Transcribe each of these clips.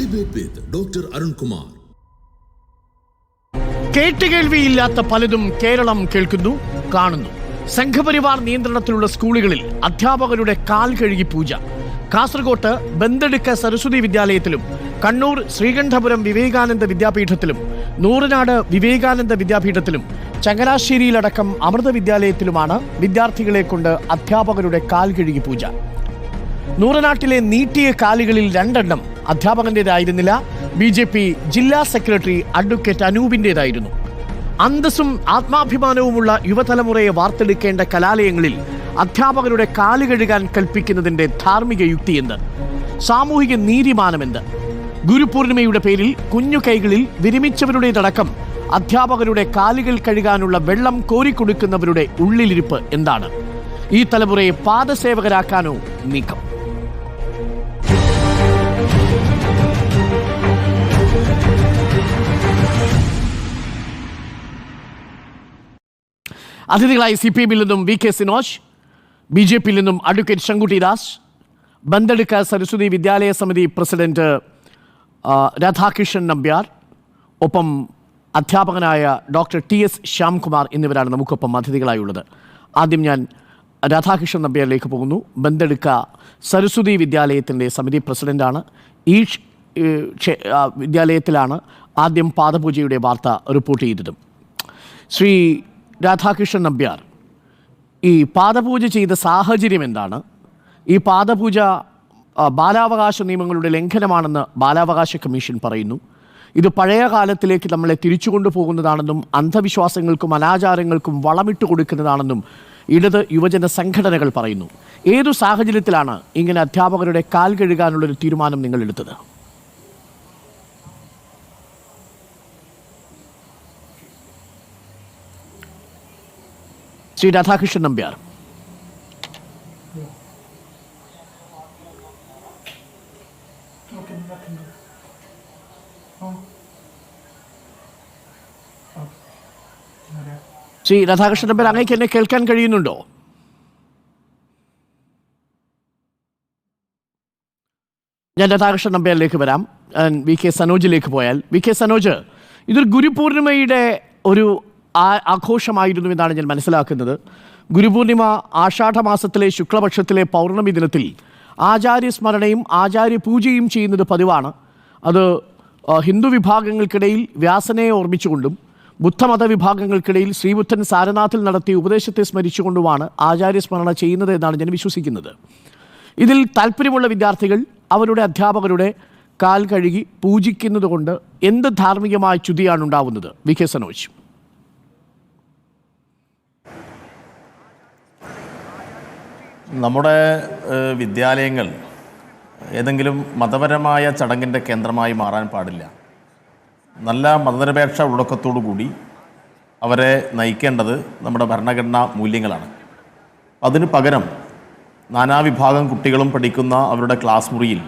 Debate with Dr. Arun Kumar. കേട്ടുകേൾവിയില്ലാത്ത പലതും കേരളം കേൾക്കുന്നു, കാണുന്നു. സംഘപരിവാർ നിയന്ത്രണത്തിലുള്ള സ്കൂളുകളിൽ അധ്യാപകരുടെ കാൽ കഴുകി പൂജ. കാസർഗോട്ട് ബന്തെടുക്ക സരസ്വതി വിദ്യാലയത്തിലും കണ്ണൂർ ശ്രീകണ്ഠപുരം വിവേകാനന്ദ വിദ്യാപീഠത്തിലും നൂറനാട് വിവേകാനന്ദ വിദ്യാപീഠത്തിലും ചങ്ങനാശ്ശേരിയിലടക്കം അമൃത വിദ്യാലയത്തിലുമാണ് വിദ്യാർത്ഥികളെ കൊണ്ട് അധ്യാപകരുടെ കാൽ കഴുകി പൂജ. നൂറനാട്ടിലെ നീട്ടിയ കാലുകളിൽ 2 എണ്ണം അധ്യാപകന്റേതായിരുന്നില്ല, BJP ജില്ലാ സെക്രട്ടറി അഡ്വക്കേറ്റ് അനൂപിന്റേതായിരുന്നു. അന്തസ്സും ആത്മാഭിമാനവുമുള്ള യുവതലമുറയെ വാർത്തെടുക്കേണ്ട കലാലയങ്ങളിൽ അധ്യാപകരുടെ കാല് കഴുകാൻ കൽപ്പിക്കുന്നതിന്റെ ധാർമ്മിക യുക്തിയെന്ത്? സാമൂഹിക നീതിമാനമെന്ത്? ഗുരുപൂർണിമയുടെ പേരിൽ കുഞ്ഞു കൈകളിൽ വിരമിച്ചവരുടേതടക്കം അധ്യാപകരുടെ കാലുകൾ കഴുകാനുള്ള വെള്ളം കോരിക്കൊടുക്കുന്നവരുടെ ഉള്ളിലിരിപ്പ് എന്താണ്? ഈ തലമുറയെ പാദസേവകരാക്കാനോ നീക്കം? അതിഥികളായി CPM-ൽ നിന്നും VK സിനോജ്, BJP-ൽ നിന്നും അഡ്വക്കേറ്റ് ശങ്കുട്ടി ദാസ്, ബന്തെടുക്ക സരസ്വതി വിദ്യാലയ സമിതി പ്രസിഡന്റ് രാധാകൃഷ്ണൻ നമ്പ്യാർ, ഒപ്പം അധ്യാപകനായ ഡോക്ടർ TS ശ്യാംകുമാർ എന്നിവരാണ് നമുക്കൊപ്പം അതിഥികളായുള്ളത്. ആദ്യം ഞാൻ രാധാകൃഷ്ണൻ നമ്പ്യാരിലേക്ക് പോകുന്നു. ബന്തെടുക്ക സരസ്വതി വിദ്യാലയത്തിൻ്റെ സമിതി പ്രസിഡന്റാണ്. ഈ വിദ്യാലയത്തിലാണ് ആദ്യം പാദപൂജയുടെ വാർത്ത റിപ്പോർട്ട് ചെയ്തതും. ശ്രീ രാധാകൃഷ്ണൻ നമ്പ്യാർ, ഈ പാദപൂജ ചെയ്ത സാഹചര്യം എന്താണ്? ഈ പാദപൂജ ബാലാവകാശ നിയമങ്ങളുടെ ലംഘനമാണെന്ന് ബാലാവകാശ കമ്മീഷൻ പറയുന്നു. ഇത് പഴയ കാലത്തിലേക്ക് നമ്മളെ തിരിച്ചു കൊണ്ടുപോകുന്നതാണെന്നും അന്ധവിശ്വാസങ്ങൾക്കും അനാചാരങ്ങൾക്കും വളമിട്ട് കൊടുക്കുന്നതാണെന്നും ഇടത് യുവജന സംഘടനകൾ പറയുന്നു. ഏതു സാഹചര്യത്തിലാണ് ഇങ്ങനെ അധ്യാപകരുടെ കാൽ കഴുകാനുള്ളൊരു തീരുമാനം നിങ്ങൾ എടുത്തത്? ശ്രീ രാധാകൃഷ്ണൻ നമ്പ്യാർ. ശ്രീ രാധാകൃഷ്ണൻ നമ്പ്യാർ, അങ്ങേക്ക് എന്നെ കേൾക്കാൻ കഴിയുന്നുണ്ടോ? ഞാൻ രാധാകൃഷ്ണൻ നമ്പ്യാരിലേക്ക് വരാം. VK സനോജിലേക്ക് പോയാൽ, VK സനോജ്, ഇതൊരു ഗുരുപൂർണിമയുടെ ഒരു ആഘോഷമായിരുന്നു എന്നാണ് ഞാൻ മനസ്സിലാക്കുന്നത്. ഗുരുപൂർണിമ ആഷാഢമാസത്തിലെ ശുക്ലപക്ഷത്തിലെ പൗർണമി ദിനത്തിൽ ആചാര്യസ്മരണയും ആചാര്യപൂജയും ചെയ്യുന്നത് പതിവാണ്. അത് ഹിന്ദു വിഭാഗങ്ങൾക്കിടയിൽ വ്യാസനെ ഓർമ്മിച്ചുകൊണ്ടും ബുദ്ധമത വിഭാഗങ്ങൾക്കിടയിൽ ശ്രീബുദ്ധൻ സാരനാഥിൽ നടത്തിയ ഉപദേശത്തെ സ്മരിച്ചുകൊണ്ടുമാണ് ആചാര്യസ്മരണ ചെയ്യുന്നത് എന്നാണ് ഞാൻ വിശ്വസിക്കുന്നത്. ഇതിൽ താല്പര്യമുള്ള വിദ്യാർത്ഥികൾ അവരുടെ അധ്യാപകരുടെ കാൽ കഴുകി പൂജിക്കുന്നത് കൊണ്ട് എന്ത് ധാർമ്മികമായ ച്യുതിയാണ് ഉണ്ടാവുന്നത്? VK സനോജ്. നമ്മുടെ വിദ്യാലയങ്ങൾ ഏതെങ്കിലും മതപരമായ ചടങ്ങിൻ്റെ കേന്ദ്രമായി മാറാൻ പാടില്ല. നല്ല മതനിരപേക്ഷ ഉള്ളടക്കത്തോടു കൂടി അവരെ നയിക്കേണ്ടത് നമ്മുടെ ഭരണഘടനാ മൂല്യങ്ങളാണ്. അതിന് പകരം നാനാവിഭാഗം കുട്ടികളും പഠിക്കുന്ന അവരുടെ ക്ലാസ് മുറിയിൽ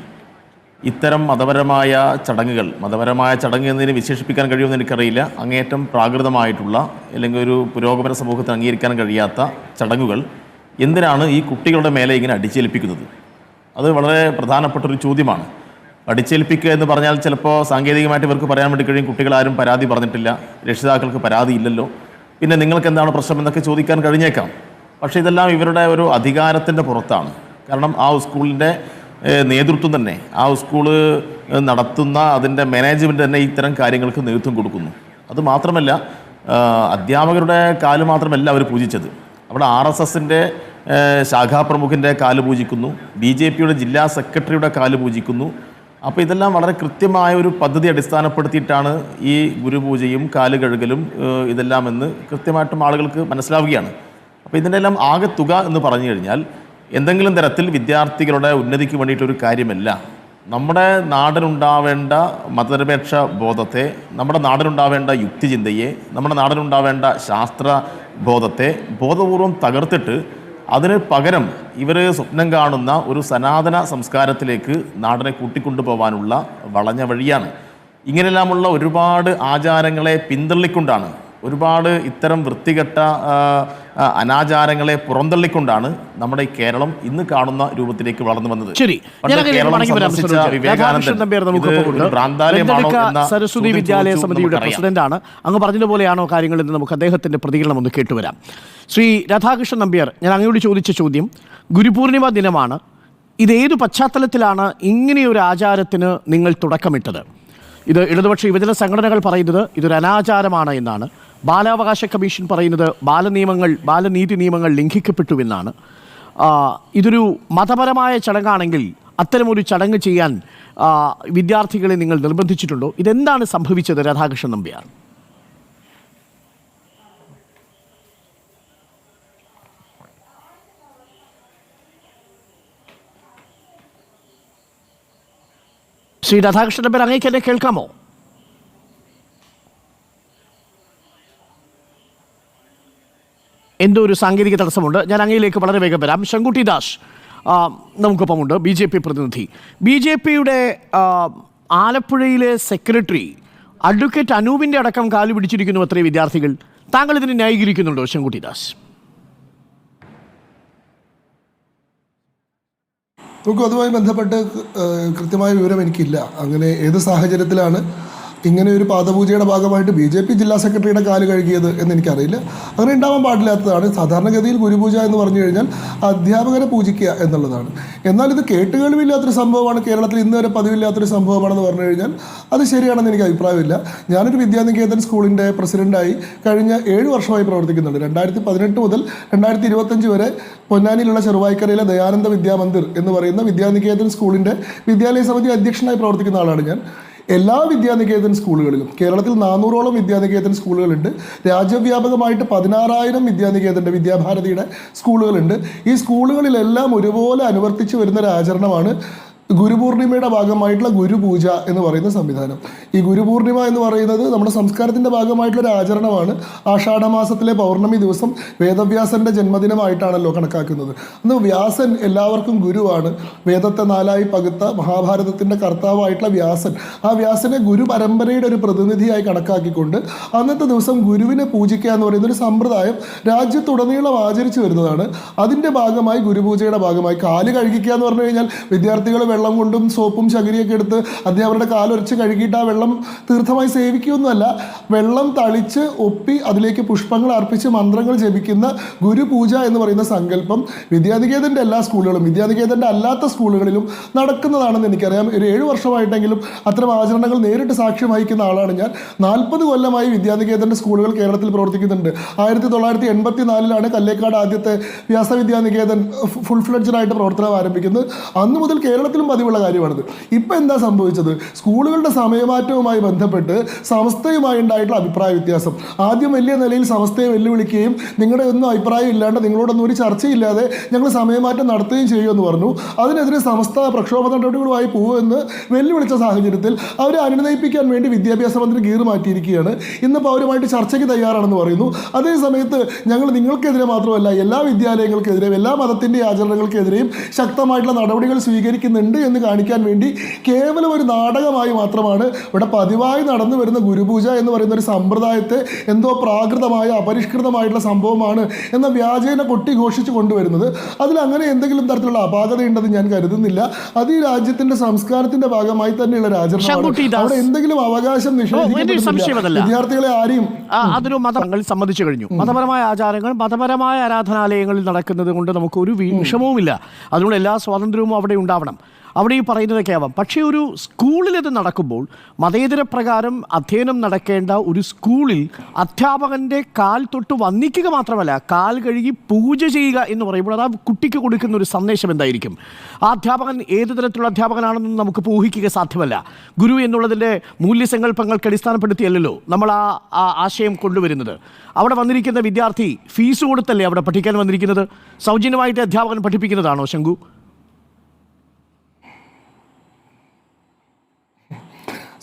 ഇത്തരം മതപരമായ ചടങ്ങ് എന്നതിനെ വിശേഷിപ്പിക്കാൻ കഴിയുമെന്ന് എനിക്കറിയില്ല, അങ്ങേയറ്റം പ്രാകൃതമായിട്ടുള്ള അല്ലെങ്കിൽ ഒരു പുരോഗമന സമൂഹത്തിന് അംഗീകരിക്കാൻ കഴിയാത്ത ചടങ്ങുകൾ എന്തിനാണ് ഈ കുട്ടികളുടെ മേലെ ഇങ്ങനെ അടിച്ചേൽപ്പിക്കുന്നത്? അത് വളരെ പ്രധാനപ്പെട്ടൊരു ചോദ്യമാണ്. അടിച്ചേൽപ്പിക്കുക എന്ന് പറഞ്ഞാൽ ചിലപ്പോൾ സാങ്കേതികമായിട്ട് ഇവർക്ക് പറയാൻ വേണ്ടി കഴിയും, കുട്ടികളാരും പരാതി പറഞ്ഞിട്ടില്ല, രക്ഷിതാക്കൾക്ക് പരാതി ഇല്ലല്ലോ, പിന്നെ നിങ്ങൾക്ക് എന്താണ് പ്രശ്നം എന്നൊക്കെ ചോദിക്കാൻ കഴിഞ്ഞേക്കാം. പക്ഷേ ഇതെല്ലാം ഇവരുടെ ഒരു അധികാരത്തിൻ്റെ പുറത്താണ്. കാരണം ആ സ്കൂളിൻ്റെ നേതൃത്വം തന്നെ, ആ സ്കൂള് നടത്തുന്ന അതിൻ്റെ മാനേജ്മെൻറ്റ് തന്നെ ഇത്തരം കാര്യങ്ങൾക്ക് നേതൃത്വം കൊടുക്കുന്നു. അതുമാത്രമല്ല, അധ്യാപകരുടെ കാല് മാത്രമല്ല അവർ പൂജിച്ചത്. അവിടെ RSSൻ്റെ ശാഖാപ്രമുഖൻ്റെ കാല് പൂജിക്കുന്നു, BJPയുടെ ജില്ലാ സെക്രട്ടറിയുടെ കാല് പൂജിക്കുന്നു. അപ്പോൾ ഇതെല്ലാം വളരെ കൃത്യമായ ഒരു പദ്ധതി അടിസ്ഥാനപ്പെടുത്തിയിട്ടാണ് ഈ ഗുരുപൂജയും കാല് കഴുകലും ഇതെല്ലാം എന്ന് കൃത്യമായിട്ടും ആളുകൾക്ക് മനസ്സിലാവുകയാണ്. അപ്പോൾ ഇതിൻ്റെ എല്ലാം ആകെ തുക എന്ന് പറഞ്ഞു കഴിഞ്ഞാൽ എന്തെങ്കിലും തരത്തിൽ വിദ്യാർത്ഥികളുടെ ഉന്നതിക്ക് വേണ്ടിയിട്ടൊരു കാര്യമല്ല. നമ്മുടെ നാടിനുണ്ടാവേണ്ട മതനിരപേക്ഷ ബോധത്തെ, നമ്മുടെ നാടിനുണ്ടാവേണ്ട യുക്തിചിന്തയെ, നമ്മുടെ നാടിനുണ്ടാവേണ്ട ശാസ്ത്ര ബോധത്തെ ബോധപൂർവം തകർത്തിട്ട് അതിന് പകരം ഇവർ സ്വപ്നം കാണുന്ന ഒരു സനാതന സംസ്കാരത്തിലേക്ക് നാടിനെ കൂട്ടിക്കൊണ്ടുപോകാനുള്ള വളഞ്ഞ വഴിയാണ്. ഇങ്ങനെല്ലാമുള്ള ഒരുപാട് ആചാരങ്ങളെ പിന്തള്ളിക്കൊണ്ടാണ് ഒരുപാട് ഇത്തരം വൃത്തികെട്ട അനാചാരങ്ങളെ പുറന്തള്ളിക്കൊണ്ടാണ് നമ്മുടെ ഈ കേരളം ഇന്ന് കാണുന്ന രൂപത്തിലേക്ക് വളർന്നു വന്നത്. ശരി, സരസ്വതി വിദ്യാലയ സമിതിയുടെ പ്രസിഡന്റാണ്. അങ്ങ് പറഞ്ഞതുപോലെയാണോ കാര്യങ്ങൾ എന്ന് നമുക്ക് അദ്ദേഹത്തിന്റെ പ്രതികരണം ഒന്ന് കേട്ടുവരാം. ശ്രീ രാധാകൃഷ്ണൻ നമ്പ്യാർ, ഞാൻ അങ്ങോട്ട് ചോദിച്ച ചോദ്യം, ഗുരുപൂർണിമ ദിനമാണ്. ഇതേതു പശ്ചാത്തലത്തിലാണ് ഇങ്ങനെയൊരു ആചാരത്തിന് നിങ്ങൾ തുടക്കമിട്ടത്? ഇത് ഇടതുപക്ഷ യുവജന സംഘടനകൾ പറയുന്നത് ഇതൊരു അനാചാരമാണ് എന്നാണ്. ബാലാവകാശ കമ്മീഷൻ പറയുന്നത് ബാലനീതി നിയമങ്ങൾ ലംഘിക്കപ്പെട്ടുവെന്നാണ്. ഇതൊരു മതപരമായ ചടങ്ങാണെങ്കിൽ അത്തരമൊരു ചടങ്ങ് ചെയ്യാൻ വിദ്യാർത്ഥികളെ നിങ്ങൾ നിർബന്ധിച്ചിട്ടുണ്ടോ? ഇതെന്താണ് സംഭവിച്ചത് രാധാകൃഷ്ണൻ നമ്പ്യാർ? ശ്രീ രാധാകൃഷ്ണൻ നമ്പ്യാർ, അങ്ങേക്ക് എന്നെ കേൾക്കാമോ? എന്തോ ഒരു സാങ്കേതിക തടസ്സമുണ്ട്. ഞാൻ അങ്ങയിലേക്ക് വളരെ വേഗം വരാം. ശങ്കുട്ടി ദാസ് നമുക്കൊപ്പമുണ്ട്, BJP പ്രതിനിധി. BJPയുടെ ആലപ്പുഴയിലെ സെക്രട്ടറി അഡ്വക്കേറ്റ് അനൂപിൻ്റെ അടക്കം കാലു പിടിച്ചിരിക്കുന്നു അത്രയും വിദ്യാർത്ഥികൾ. താങ്കൾ ഇതിനെ ന്യായീകരിക്കുന്നുണ്ടോ ശങ്കുട്ടി ദാസ്? നമുക്ക് അതുമായി ബന്ധപ്പെട്ട് കൃത്യമായ വിവരം എനിക്കില്ല. അങ്ങനെ ഏത് സാഹചര്യത്തിലാണ് ഇങ്ങനെ ഒരു പാദപൂജയുടെ ഭാഗമായിട്ട് BJP ജില്ലാ സെക്രട്ടറിയുടെ കാല് കഴുകിയത് എന്ന് എനിക്കറിയില്ല. അങ്ങനെ ഉണ്ടാവാൻ പാടില്ലാത്തതാണ്. സാധാരണഗതിയിൽ ഗുരുപൂജ എന്ന് പറഞ്ഞു കഴിഞ്ഞാൽ അധ്യാപകരെ പൂജിക്കുക എന്നുള്ളതാണ്. എന്നാൽ ഇത് കേട്ടുകേൾവില്ലാത്തൊരു സംഭവമാണ്, കേരളത്തിൽ ഇന്ന് വരെ പതിവില്ലാത്തൊരു സംഭവമാണെന്ന് പറഞ്ഞു കഴിഞ്ഞാൽ അത് ശരിയാണെന്ന് എനിക്ക് അഭിപ്രായമില്ല. ഞാനൊരു വിദ്യാനികേതൻ സ്കൂളിൻ്റെ പ്രസിഡൻ്റായി കഴിഞ്ഞ 7 വർഷമായി പ്രവർത്തിക്കുന്നുണ്ട്. 2018 മുതൽ 2025 വരെ പൊന്നാനിയിലുള്ള ചെറുവായ്ക്കരയിലെ ദയാനന്ദ വിദ്യാമന്ദിർ എന്ന് പറയുന്ന വിദ്യാനികേതൻ സ്കൂളിൻ്റെ വിദ്യാലയ സമിതി അധ്യക്ഷനായി പ്രവർത്തിക്കുന്ന ആളാണ് ഞാൻ. എല്ലാ വിദ്യാനികേതൻ സ്കൂളുകളിലും, കേരളത്തിൽ 400ഓളം വിദ്യാനികേതൻ സ്കൂളുകളുണ്ട്. രാജ്യവ്യാപകമായിട്ട് 16,000 വിദ്യാനികേതൻ്റെ വിദ്യാഭാരതിയുടെ സ്കൂളുകളുണ്ട്. ഈ സ്കൂളുകളിലെല്ലാം ഒരുപോലെ അനുവർത്തിച്ച് വരുന്നൊരു ആചരണമാണ് ഗുരുപൂർണിമയുടെ ഭാഗമായിട്ടുള്ള ഗുരുപൂജ എന്ന് പറയുന്ന സംവിധാനം. ഈ ഗുരുപൂർണിമ എന്ന് പറയുന്നത് നമ്മുടെ സംസ്കാരത്തിൻ്റെ ഭാഗമായിട്ടുള്ളൊരു ആചരണമാണ്. ആഷാഢമാസത്തിലെ പൗർണമി ദിവസം വേദവ്യാസൻ്റെ ജന്മദിനമായിട്ടാണല്ലോ കണക്കാക്കുന്നത്. അന്ന് വ്യാസൻ എല്ലാവർക്കും ഗുരുവാണ്. വേദത്തെ 4ആയി പകുത്ത മഹാഭാരതത്തിൻ്റെ കർത്താവായിട്ടുള്ള വ്യാസൻ, ആ വ്യാസനെ ഗുരു പരമ്പരയുടെ ഒരു പ്രതിനിധിയായി കണക്കാക്കിക്കൊണ്ട് അന്നത്തെ ദിവസം ഗുരുവിനെ പൂജിക്കുക എന്ന് പറയുന്ന ഒരു സമ്പ്രദായം രാജ്യത്തുടനീളം ആചരിച്ചു വരുന്നതാണ്. അതിൻ്റെ ഭാഗമായി ഗുരുപൂജയുടെ ഭാഗമായി കാല് കഴുകിക്കുക എന്ന് പറഞ്ഞു കഴിഞ്ഞാൽ വിദ്യാർത്ഥികൾ വെള്ളം കൊണ്ടും സോപ്പും ചകിരിയൊക്കെ എടുത്ത് അധ്യാപകരുടെ കാലൊരച്ച് കഴുകിയിട്ട് ആ വെള്ളം തീർത്ഥമായി സേവിക്കുകയൊന്നുമല്ല. വെള്ളം തളിച്ച് ഒപ്പി അതിലേക്ക് പുഷ്പങ്ങൾ അർപ്പിച്ച് മന്ത്രങ്ങൾ ജപിക്കുന്ന ഗുരുപൂജ എന്ന് പറയുന്ന സങ്കല്പം വിദ്യാനികേതൻ്റെ എല്ലാ സ്കൂളുകളും വിദ്യാനികേതൻ്റെ അല്ലാത്ത സ്കൂളുകളിലും നടക്കുന്നതാണെന്ന് എനിക്കറിയാം. ഒരു 7 വർഷമായിട്ടെങ്കിലും അത്തരം ആചരണങ്ങൾ നേരിട്ട് സാക്ഷ്യം വഹിക്കുന്ന ആളാണ് ഞാൻ. 40 കൊല്ലമായി വിദ്യാനികേതൻ്റെ സ്കൂളുകൾ കേരളത്തിൽ പ്രവർത്തിക്കുന്നുണ്ട്. 1984 കല്ലേക്കാട് ആദ്യത്തെ വ്യാസവിദ്യാനികേതൻ ഫുൾ ഫ്ലെഡ്ജഡായിട്ട് പ്രവർത്തനം ആരംഭിക്കുന്നത്. അന്ന് മുതൽ കേരളത്തിലും പതിവുള്ള കാര്യമാണിത്. ഇപ്പം എന്താ സംഭവിച്ചത്? സ്കൂളുകളുടെ സമയമാറ്റവുമായി ബന്ധപ്പെട്ട് സമസ്തയുമായി ഉണ്ടായിട്ടുള്ള അഭിപ്രായ വ്യത്യാസം. ആദ്യം വലിയ നിലയിൽ സമസ്തയെ വെല്ലുവിളിക്കുകയും നിങ്ങളുടെ ഒന്നും അഭിപ്രായം ഇല്ലാണ്ട് നിങ്ങളോടൊന്നും ഒരു ചർച്ചയില്ലാതെ ഞങ്ങൾ സമയമാറ്റം നടത്തുകയും ചെയ്യുമെന്ന് പറഞ്ഞു. അതിനെതിരെ സമസ്ത പ്രക്ഷോഭ നടപടികളുമായി പോകുമെന്ന് വെല്ലുവിളിച്ച സാഹചര്യത്തിൽ അവരെ അനുനയിപ്പിക്കാൻ വേണ്ടി വിദ്യാഭ്യാസ മന്ത്രി ഗീർ മാറ്റിയിരിക്കുകയാണ്. ഇന്നിപ്പോൾ അവരുമായിട്ട് ചർച്ചയ്ക്ക് തയ്യാറാണെന്ന് പറയുന്നു. അതേ സമയത്ത് ഞങ്ങൾ നിങ്ങൾക്കെതിരെ മാത്രമല്ല എല്ലാ വിദ്യാലയങ്ങൾക്കെതിരെയും എല്ലാ മതത്തിൻ്റെ ആചരണങ്ങൾക്കെതിരെയും ശക്തമായിട്ടുള്ള നടപടികൾ സ്വീകരിക്കുന്നുണ്ട് എന്ന് കാണിക്കാൻ വേണ്ടി കേവലം ഒരു നാടകമായി മാത്രമാണ് ഇവിടെ പതിവായി നടന്നു വരുന്ന ഗുരുപൂജ എന്ന് പറയുന്ന ഒരു സമ്പ്രദായത്തെ എന്തോ പ്രാകൃതമായ അപരിഷ്കൃതമായിട്ടുള്ള സംഭവമാണ് എന്ന വ്യാജേന കൊട്ടിഘോഷിച്ച് കൊണ്ടുവരുന്നത്. അതിൽ അങ്ങനെ എന്തെങ്കിലും തരത്തിലുള്ള അപാകതയുണ്ടെന്ന് ഞാൻ കരുതുന്നില്ല. അത് ഈ രാജ്യത്തിന്റെ സംസ്കാരത്തിന്റെ ഭാഗമായി തന്നെയുള്ള രാജ്യമാണ്. അവിടെ എന്തെങ്കിലും അവകാശം നിഷേധിക്കപ്പെടുന്നില്ല. വിദ്യാർത്ഥികളെ ആരെയും അതൊരു മതങ്ങൾ സമ്മതിച്ചു കഴിഞ്ഞു. മതപരമായ ആചാരങ്ങൾ മതപരമായ ആരാധനാലയങ്ങളിൽ നടക്കുന്നത് കൊണ്ട് നമുക്ക് ഒരു വിഷമവുമില്ല. അതിനുള്ള എല്ലാ സ്വാതന്ത്ര്യവും അവിടെ ഉണ്ടാവണം. അവിടെ ഈ പറയുന്നതൊക്കെ ആവാം. പക്ഷേ ഒരു സ്കൂളിൽ ഇത് നടക്കുമ്പോൾ മതേതര പ്രകാരം അധ്യയനം നടക്കേണ്ട ഒരു സ്കൂളിൽ അധ്യാപകൻ്റെ കാൽ തൊട്ട് വന്ദിക്കുക മാത്രമല്ല കാൽ കഴുകി പൂജ ചെയ്യുക എന്ന് പറയുമ്പോൾ അത് ആ കുട്ടിക്ക് കൊടുക്കുന്ന ഒരു സന്ദേശം എന്തായിരിക്കും? ആ അധ്യാപകൻ ഏത് തരത്തിലുള്ള അധ്യാപകനാണെന്ന് നമുക്ക് ഊഹിക്കുക സാധ്യമല്ല. ഗുരു എന്നുള്ളതിൻ്റെ മൂല്യസങ്കല്പങ്ങൾക്ക് അടിസ്ഥാനപ്പെടുത്തിയല്ലോ നമ്മൾ ആ ആശയം കൊണ്ടുവരുന്നത്. അവിടെ വന്നിരിക്കുന്ന വിദ്യാർത്ഥി ഫീസ് കൊടുത്തല്ലേ അവിടെ പഠിക്കാൻ വന്നിരിക്കുന്നത്? സൗജന്യമായിട്ട് അധ്യാപകൻ പഠിപ്പിക്കുന്നതാണോ ശങ്കു?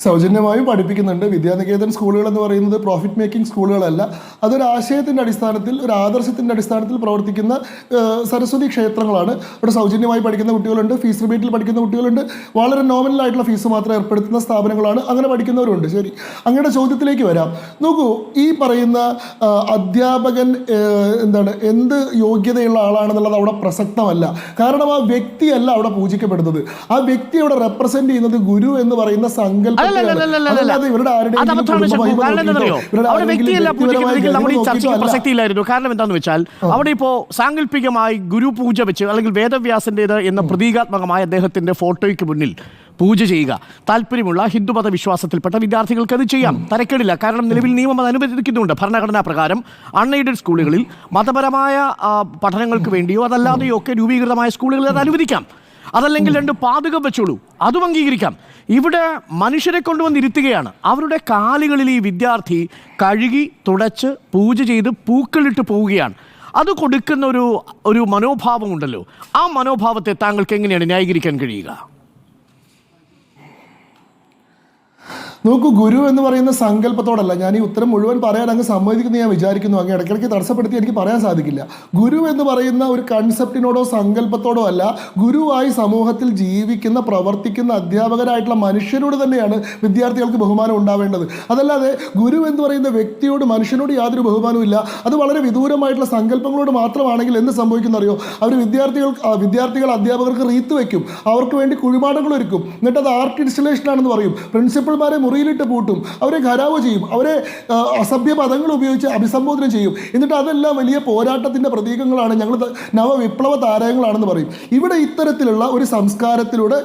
സൗജന്യമായും പഠിപ്പിക്കുന്നുണ്ട്. വിദ്യാനികേതൻ സ്കൂളുകൾ എന്ന് പറയുന്നത് പ്രോഫിറ്റ് മേക്കിംഗ് സ്കൂളുകളല്ല. അതൊരു ആശയത്തിൻ്റെ അടിസ്ഥാനത്തിൽ, ഒരു ആദർശത്തിൻ്റെ അടിസ്ഥാനത്തിൽ പ്രവർത്തിക്കുന്ന സരസ്വതി ക്ഷേത്രങ്ങളാണ്. ഇവിടെ സൗജന്യമായി പഠിക്കുന്ന കുട്ടികളുണ്ട്, ഫീസ് റിബേറ്റിൽ പഠിക്കുന്ന കുട്ടികളുണ്ട്, വളരെ നോമിനലായിട്ടുള്ള ഫീസ് മാത്രം ഏർപ്പെടുത്തുന്ന സ്ഥാപനങ്ങളാണ്. അങ്ങനെ പഠിക്കുന്നവരുണ്ട്. ശരി, അങ്ങയുടെ ചോദ്യത്തിലേക്ക് വരാം. നോക്കൂ, ഈ പറയുന്ന അധ്യാപകൻ എന്ത് യോഗ്യതയുള്ള ആളാണെന്നുള്ളത് അവിടെ പ്രസക്തമല്ല. കാരണം ആ വ്യക്തിയല്ല അവിടെ പൂജിക്കപ്പെടുന്നത്. ആ വ്യക്തി അവിടെ റെപ്രസെന്റ് ചെയ്യുന്നത് ഗുരു എന്ന് പറയുന്ന സങ്കല്പം. പ്രസക്തിയില്ലായിരുന്നു. കാരണം എന്താണെന്ന് വെച്ചാൽ അവിടെ ഇപ്പോ സാങ്കല്പികമായി ഗുരു പൂജ വെച്ച് അല്ലെങ്കിൽ വേദവ്യാസന്റേത് എന്ന പ്രതീകാത്മകമായ അദ്ദേഹത്തിന്റെ ഫോട്ടോയ്ക്ക് മുന്നിൽ പൂജ ചെയ്യുക താല്പര്യമുള്ള ഹിന്ദുമത വിശ്വാസത്തിൽപ്പെട്ട വിദ്യാർത്ഥികൾക്ക് അത് ചെയ്യാം, തരക്കേടില്ല. കാരണം നിലവിൽ നിയമം അത് അനുവദിക്കുന്നുണ്ട്. ഭരണഘടനാ പ്രകാരം അൺഎയ്ഡഡ് സ്കൂളുകളിൽ മതപരമായ പഠനങ്ങൾക്ക് വേണ്ടിയോ അതല്ലാതെയോ ഒക്കെ രൂപീകൃതമായ സ്കൂളുകളിൽ അത് അനുവദിക്കാം. അതല്ലെങ്കിൽ 2 പാതകം വെച്ചോളൂ, അതും അംഗീകരിക്കാം. ഇവിടെ മനുഷ്യരെ കൊണ്ടുവന്നിരുത്തുകയാണ്. അവരുടെ കാലുകളിൽ ഈ വിദ്യാർത്ഥി കഴുകി തുടച്ച് പൂജ ചെയ്ത് പൂക്കളിട്ട് പോവുകയാണ്. അത് കൊടുക്കുന്ന ഒരു മനോഭാവമുണ്ടല്ലോ, ആ മനോഭാവത്തെ താങ്കൾക്ക് എങ്ങനെയാണ് ന്യായീകരിക്കാൻ കഴിയുക? നോക്കൂ, ഗുരു എന്ന് പറയുന്ന സങ്കല്പത്തോടല്ല ഞാൻ ഈ ഉത്തരം മുഴുവൻ പറയാൻ അങ്ങ് സമ്മതിക്കുന്നു ഞാൻ വിചാരിക്കുന്നു. അങ്ങ് ഇടയ്ക്കിടയ്ക്ക് തടസ്സപ്പെടുത്തി എനിക്ക് പറയാൻ സാധിക്കില്ല. ഗുരു എന്ന് പറയുന്ന ഒരു കൺസെപ്റ്റിനോടോ സങ്കല്പത്തോടോ അല്ല, ഗുരുവായി സമൂഹത്തിൽ ജീവിക്കുന്ന പ്രവർത്തിക്കുന്ന അധ്യാപകരായിട്ടുള്ള മനുഷ്യരോട് തന്നെയാണ് വിദ്യാർത്ഥികൾക്ക് ബഹുമാനം ഉണ്ടാവേണ്ടത്. അതല്ലാതെ ഗുരു എന്ന് പറയുന്ന വ്യക്തിയോട്, മനുഷ്യനോട് യാതൊരു ബഹുമാനവും ഇല്ല. അത് വളരെ വിദൂരമായിട്ടുള്ള സങ്കല്പങ്ങളോട് മാത്രമാണെങ്കിൽ എന്ത് സംഭവിക്കുന്നറിയോ? അവർ വിദ്യാർത്ഥികൾ അധ്യാപകർക്ക് റീത്ത് വയ്ക്കും, അവർക്ക് വേണ്ടി കുഴിമാടങ്ങൾ ഒരുക്കും, എന്നിട്ട് അത് ആർട്ട് ഇൻസ്റ്റലേഷൻ ആണെന്ന് പറയും. പ്രിൻസിപ്പൽമാരെ മുറിയിലിട്ട് പൂട്ടും, അവരെ ഖരാവ് ചെയ്യും, അവരെ അസഭ്യ പദങ്ങൾ ഉപയോഗിച്ച് അഭിസംബോധന ചെയ്യും. എന്നിട്ട് അതെല്ലാം വലിയ പോരാട്ടത്തിൻ്റെ പ്രതീകങ്ങളാണ്, ഞങ്ങൾ നവവിപ്ലവ താരങ്ങളാണെന്ന് പറയും. ഇവിടെ ഇത്തരത്തിലുള്ള ഒരു സംസ്കാരത്തിലൂടെ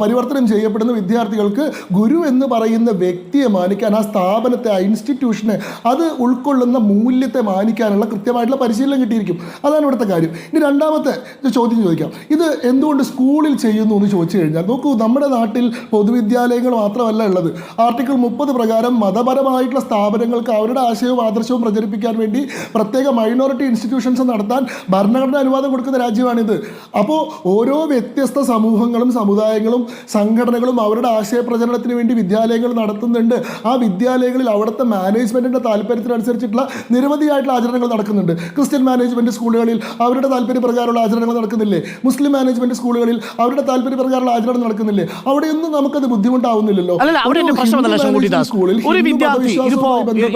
പരിവർത്തനം ചെയ്യപ്പെടുന്ന വിദ്യാർത്ഥികൾക്ക് ഗുരു എന്ന് പറയുന്ന വ്യക്തിയെ മാനിക്കാൻ, ആ സ്ഥാപനത്തെ, ആ ഇൻസ്റ്റിറ്റ്യൂഷനെ, അത് ഉൾക്കൊള്ളുന്ന മൂല്യത്തെ മാനിക്കാനുള്ള കൃത്യമായിട്ടുള്ള പരിശീലനം കിട്ടിയിരിക്കും. അതാണ് ഇവിടുത്തെ കാര്യം. ഇനി രണ്ടാമത്തെ ചോദ്യം ചോദിക്കാം. ഇത് എന്തുകൊണ്ട് സ്കൂളിൽ ചെയ്യുന്നു എന്ന് ചോദിച്ചു കഴിഞ്ഞാൽ, നോക്കൂ, നമ്മുടെ നാട്ടിൽ പൊതുവിദ്യാലയങ്ങൾ മാത്രമല്ല ഉള്ളത്. ആർട്ടിക്കിൾ 30 പ്രകാരം മതപരമായിട്ടുള്ള സ്ഥാപനങ്ങൾക്ക് അവരുടെ ആശയവും ആദർശവും പ്രചരിപ്പിക്കാൻ വേണ്ടി പ്രത്യേക മൈനോറിറ്റി ഇൻസ്റ്റിറ്റ്യൂഷൻസ് നടത്താൻ ഭരണഘടന അനുവാദം കൊടുക്കുന്ന രാജ്യമാണിത്. അപ്പോൾ ഓരോ വ്യത്യസ്ത സമൂഹങ്ങളും സമുദായങ്ങളും സംഘടനകളും അവരുടെ ആശയ പ്രചരണത്തിന് വേണ്ടി വിദ്യാലയങ്ങൾ നടത്തുന്നുണ്ട്. ആ വിദ്യാലയങ്ങളിൽ അവിടുത്തെ മാനേജ്മെൻറ്റിൻ്റെ താല്പര്യത്തിനനുസരിച്ചിട്ടുള്ള നിരവധിയായിട്ടുള്ള ആചരണങ്ങൾ നടക്കുന്നുണ്ട്. ക്രിസ്ത്യൻ മാനേജ്മെൻറ്റ് സ്കൂളുകളിൽ അവരുടെ താല്പര്യപ്രകാരമുള്ള ആചരണങ്ങൾ നടക്കുന്നില്ലേ? മുസ്ലിം മാനേജ്മെൻറ്റ് സ്കൂളുകളിൽ അവരുടെ താല്പര്യപ്രകാരമുള്ള ആചരണം നടക്കുന്നില്ലേ? അവിടെയൊന്നും നമുക്കത് ബുദ്ധിമുട്ടാവുന്നില്ലല്ലോ. ഒരു വിദ്യാർത്ഥി, ഇതിപ്പോ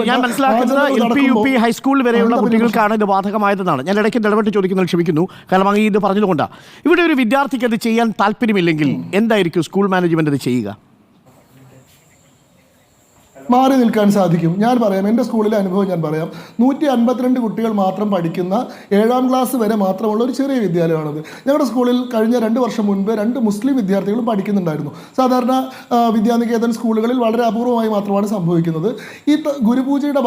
ഞാൻ മനസ്സിലാക്കുന്നത് LP UP ഹൈസ്കൂൾ വരെയുള്ള കുട്ടികൾക്കാണ് ഇത് ബാധകമായതെന്നാണ്. ഞാൻ ഇടയ്ക്ക് ഇടപെട്ട് ചോദിക്കുന്നത് ക്ഷമിക്കുന്നു, കാരണം അങ്ങ് ഇത് പറഞ്ഞതുകൊണ്ടാണ്. ഇവിടെ ഒരു വിദ്യാർത്ഥിക്ക് അത് ചെയ്യാൻ താല്പര്യമില്ലെങ്കിൽ എന്തായിരിക്കും സ്കൂൾ മാനേജ്മെന്റ് അത് ചെയ്യുക? മാറി നിൽക്കാൻ സാധിക്കും. ഞാൻ പറയാം, എൻ്റെ സ്കൂളിലെ അനുഭവം ഞാൻ പറയാം. 152 കുട്ടികൾ മാത്രം പഠിക്കുന്ന 7ാം ക്ലാസ് വരെ മാത്രമുള്ള ഒരു ചെറിയ വിദ്യാലയമാണത്. ഞങ്ങളുടെ സ്കൂളിൽ കഴിഞ്ഞ 2 വർഷം മുൻപ് 2 മുസ്ലിം വിദ്യാർത്ഥികളും പഠിക്കുന്നുണ്ടായിരുന്നു. സാധാരണ വിദ്യാനികേതൻ സ്കൂളുകളിൽ വളരെ അപൂർവമായി മാത്രമാണ് സംഭവിക്കുന്നത്. ഈ ഗുരുപൂജയുടെ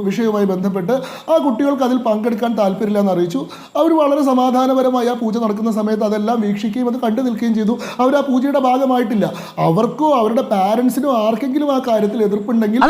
വിഷയവുമായി ബന്ധപ്പെട്ട് ആ കുട്ടികൾക്ക് അതിൽ പങ്കെടുക്കാൻ താല്പര്യമില്ല എന്ന് അറിയിച്ചു. അവർ വളരെ സമാധാനപരമായി ആ പൂജ നടക്കുന്ന സമയത്ത് അതെല്ലാം വീക്ഷിക്കുകയും അത് കണ്ടു നിൽക്കുകയും ചെയ്തു. അവർ ആ പൂജയുടെ ഭാഗമായിട്ടില്ല. അവർക്കോ അവരുടെ പാരൻസിനോ ആർക്കെങ്കിലും ആ കാര്യത്തിൽ എതിർപ്പുണ്ടെങ്കിൽ,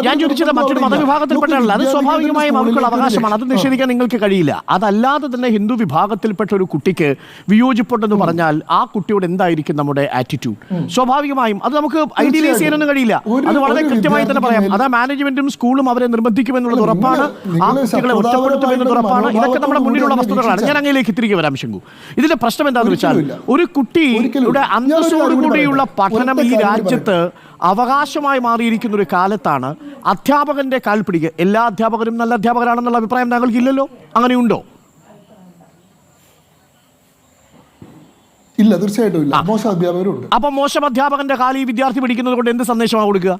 ഞാൻ ചോദിച്ചത് മറ്റൊരു മതവിഭാഗത്തിൽപ്പെട്ടാണല്ലോ, അത് സ്വാഭാവികമായും അവർക്കുള്ള അവകാശമാണ്, അത് നിഷേധിക്കാൻ നിങ്ങൾക്ക് കഴിയില്ല. അതല്ലാതെ തന്നെ ഹിന്ദു വിഭാഗത്തിൽപ്പെട്ട ഒരു കുട്ടിക്ക് വിയോജിപ്പുണ്ടെന്ന് പറഞ്ഞാൽ ആ കുട്ടിയോട് എന്തായിരിക്കും നമ്മുടെ ആറ്റിറ്റ്യൂഡ്? സ്വാഭാവികമായും അത് നമുക്ക് ഐഡിയലൈസ് ചെയ്യാനൊന്നും കഴിയില്ല. അത് വളരെ കൃത്യമായി തന്നെ പറയാം. അത് മാനേജ്മെന്റും സ്കൂളും അവരെ നിർബന്ധിക്കുമെന്നുള്ളത് ഉറപ്പാണ്, ആ കുട്ടികളെ ഒറ്റപ്പെടുത്തുമെന്നുള്ളത് ഉറപ്പാണ്. ഇതൊക്കെ നമ്മുടെ മുന്നിലുള്ള വസ്തുതകളാണ്. ഞാൻ അങ്ങയിലേക്ക് തിരികെ വരാം ശങ്കു. ഇതിന്റെ പ്രശ്നം എന്താണെന്ന് വെച്ചാൽ, ഒരു കുട്ടിയുടെ അന്തസ്സോടുകൂടിയുള്ള പഠനം ഈ രാജ്യത്ത് അവകാശമായി മാറിയിരിക്കുന്ന ഒരു കാലത്താണ് അധ്യാപകന്റെ കാൽപ്പിടിക്ക്. എല്ലാ അധ്യാപകരും നല്ല അധ്യാപകരാണെന്നുള്ള അഭിപ്രായം താങ്കൾക്ക് ഇല്ലല്ലോ, അങ്ങനെയുണ്ടോ? ഇല്ല, തീർച്ചയായിട്ടും ഇല്ല. മോശം അധ്യാപകരുണ്ട്. അപ്പൊ മോശം അധ്യാപകന്റെ കാലം ഈ വിദ്യാർത്ഥി പഠിക്കുന്നത് കൊണ്ട് എന്ത് സന്ദേശമാണ് കൊടുക്കുക?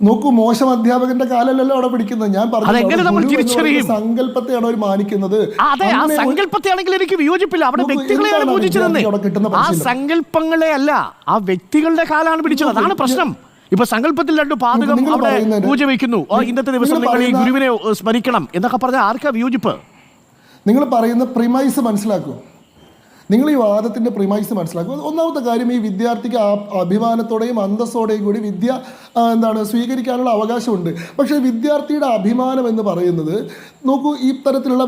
നോക്കൂ, മോശം അധ്യാപകന്റെ കാലല്ലല്ലോ അവിടെ പിടിക്കുന്നത്. ഞാൻ പറഞ്ഞു, സങ്കല്പത്തെയാണ് അവർ മാനിക്കുന്നത്. അതെ, ആ സങ്കല്പത്തെയാണെങ്കിൽ എനിക്ക് വിയോജിപ്പില്ല. അവിടെ വ്യക്തികളെയാണ് പൂജിച്ചത്. ആ സങ്കല്പങ്ങളെ അല്ല, ആ വ്യക്തികളുടെ കാലാണ് പിടിച്ചത്. അതാണ് പ്രശ്നം. ഇപ്പൊ സങ്കല്പത്തിൽ 2 പാതകം അവിടെ പൂജ വയ്ക്കുന്നു. ഇന്നത്തെ ദിവസം നിങ്ങൾ ഈ ഗുരുവിനെ സ്മരിക്കണം എന്നൊക്കെ പറഞ്ഞാൽ ആർക്കാ വിയോജിപ്പ്? നിങ്ങൾ പറയുന്ന പ്രിമൈസ് മനസ്സിലാക്കൂ. നിങ്ങൾ ഈ വാദത്തിൻ്റെ പ്രിമൈസ് മനസ്സിലാക്കുക. ഒന്നാമത്തെ കാര്യം, ഈ വിദ്യാർത്ഥിക്ക് അഭിമാനത്തോടെയും അന്തസ്സോടെയും കൂടി വിദ്യ സ്വീകരിക്കാനുള്ള അവകാശമുണ്ട്. പക്ഷേ വിദ്യാർത്ഥിയുടെ അഭിമാനം എന്ന് പറയുന്നത്, നോക്കൂ, ഈ തരത്തിലുള്ള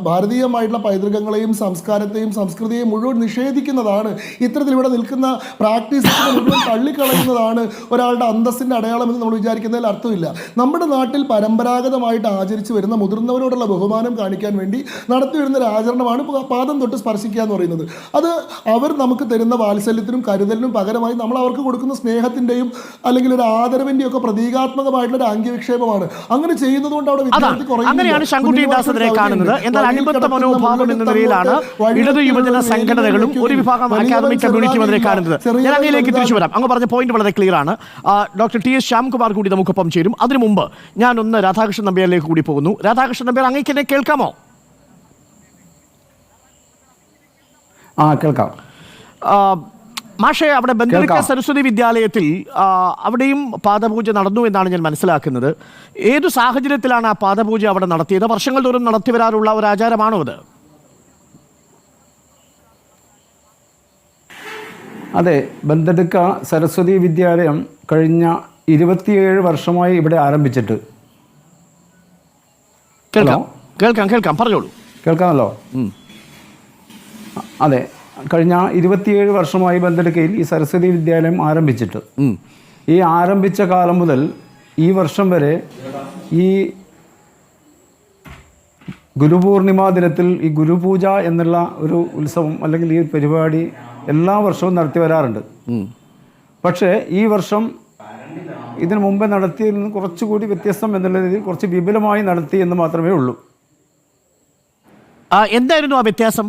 ഭാരതീയമായിട്ടുള്ള പൈതൃകങ്ങളെയും സംസ്കാരത്തെയും സംസ്കൃതിയെയും മുഴുവൻ നിഷേധിക്കുന്നതാണ്, ഇത്തരത്തിൽ ഇവിടെ നിൽക്കുന്ന പ്രാക്ടീസിനെ മുഴുവൻ തള്ളിക്കളയുന്നതാണ് ഒരാളുടെ അന്തസ്സിൻ്റെ അടയാളമെന്ന് നമ്മൾ വിചാരിക്കുന്നതിൽ അർത്ഥമില്ല. നമ്മുടെ നാട്ടിൽ പരമ്പരാഗതമായിട്ട് ആചരിച്ചു വരുന്ന മുതിർന്നവരോടുള്ള ബഹുമാനം കാണിക്കാൻ വേണ്ടി നടത്തി വരുന്ന ഒരു ആചരണമാണ് പാദം തൊട്ട് സ്പർശിക്കുക എന്ന് പറയുന്നത്. അത് അവർ നമുക്ക് തരുന്ന വാത്സല്യത്തിനും കരുതലിനും പകരമായി നമ്മൾ അവർക്ക് കൊടുക്കുന്ന സ്നേഹത്തിൻ്റെയും അല്ലെങ്കിൽ ഒരു ആദരവിൻ്റെയും ഒക്കെ പ്രതീകാത്മകമായിട്ടുള്ള ഒരു അംഗവിക്ഷേപമാണ്. അങ്ങനെ ചെയ്യുന്നതുകൊണ്ട് അവിടെ വിദ്യാർത്ഥി അങ്ങനെയാണ് ശങ്കുട്ടി ദാസനെ കാണുന്നത്. എന്നാൽ അടിമത്ത മനോഭാവം എന്ന നിലയിലാണ് ഇടതു യുവജന സംഘടനകളും ഒരു വിഭാഗം അക്കാദമിക് കമ്മ്യൂണിറ്റിയും അതിനെ കാണുന്നത്. ഞാൻ അങ്ങനെയൊക്കെ തിരിച്ചു വരാം. അങ്ങ് പറഞ്ഞ പോയിന്റ് വളരെ ക്ലിയർ ആണ്. Doctor TS. ശ്യാംകുമാർ കൂടി നമുക്കൊപ്പം ചേരും. അതിനു മുമ്പ് ഞാൻ ഒന്ന് രാധാകൃഷ്ണൻ നമ്പ്യാരിലേക്ക് കൂടി പോകുന്നു. രാധാകൃഷ്ണൻ നമ്പ്യാർ, അങ്ങേക്ക് എന്നെ കേൾക്കാമോ? കേൾക്കാം. മാഷെ, അവിടെ ബന്ദരിക്ക സരസ്വതി വിദ്യാലയത്തിൽ അവിടെയും പാദപൂജ നടന്നു എന്നാണ് ഞാൻ മനസ്സിലാക്കുന്നത്. ഏതു സാഹചര്യത്തിലാണ് ആ പാദപൂജ അവിടെ നടത്തിയത്? വർഷങ്ങൾ തോറും നടത്തിവരാറുള്ള ഒരു ആചാരമാണോ അത്? അതെ, ബന്ദരിക്ക സരസ്വതി വിദ്യാലയം കഴിഞ്ഞ 27 വർഷമായി ഇവിടെ ആരംഭിച്ചിട്ട്. കേൾക്കാം, പറഞ്ഞോളൂ. കേൾക്കാമല്ലോ? അതെ, കഴിഞ്ഞ 27 വർഷമായി ബന്ദരിക്കയിൽ ഈ സരസ്വതി വിദ്യാലയം ആരംഭിച്ചിട്ട്. ഈ ആരംഭിച്ച കാലം മുതൽ ഈ വർഷം വരെ ഈ ഗുരുപൂർണിമ ദിനത്തിൽ ഈ ഗുരുപൂജ എന്നുള്ള ഒരു ഉത്സവം അല്ലെങ്കിൽ ഈ പരിപാടി എല്ലാ വർഷവും നടത്തി വരാറുണ്ട്. പക്ഷേ ഈ വർഷം ഇതിനു മുമ്പേ നടത്തിയതിൽ നിന്ന് കുറച്ചുകൂടി വ്യത്യസ്തം എന്നുള്ള രീതിയിൽ കുറച്ച് വിപുലമായി നടത്തി എന്ന് മാത്രമേ ഉള്ളൂ. എന്തായിരുന്നു ആ വ്യത്യാസം?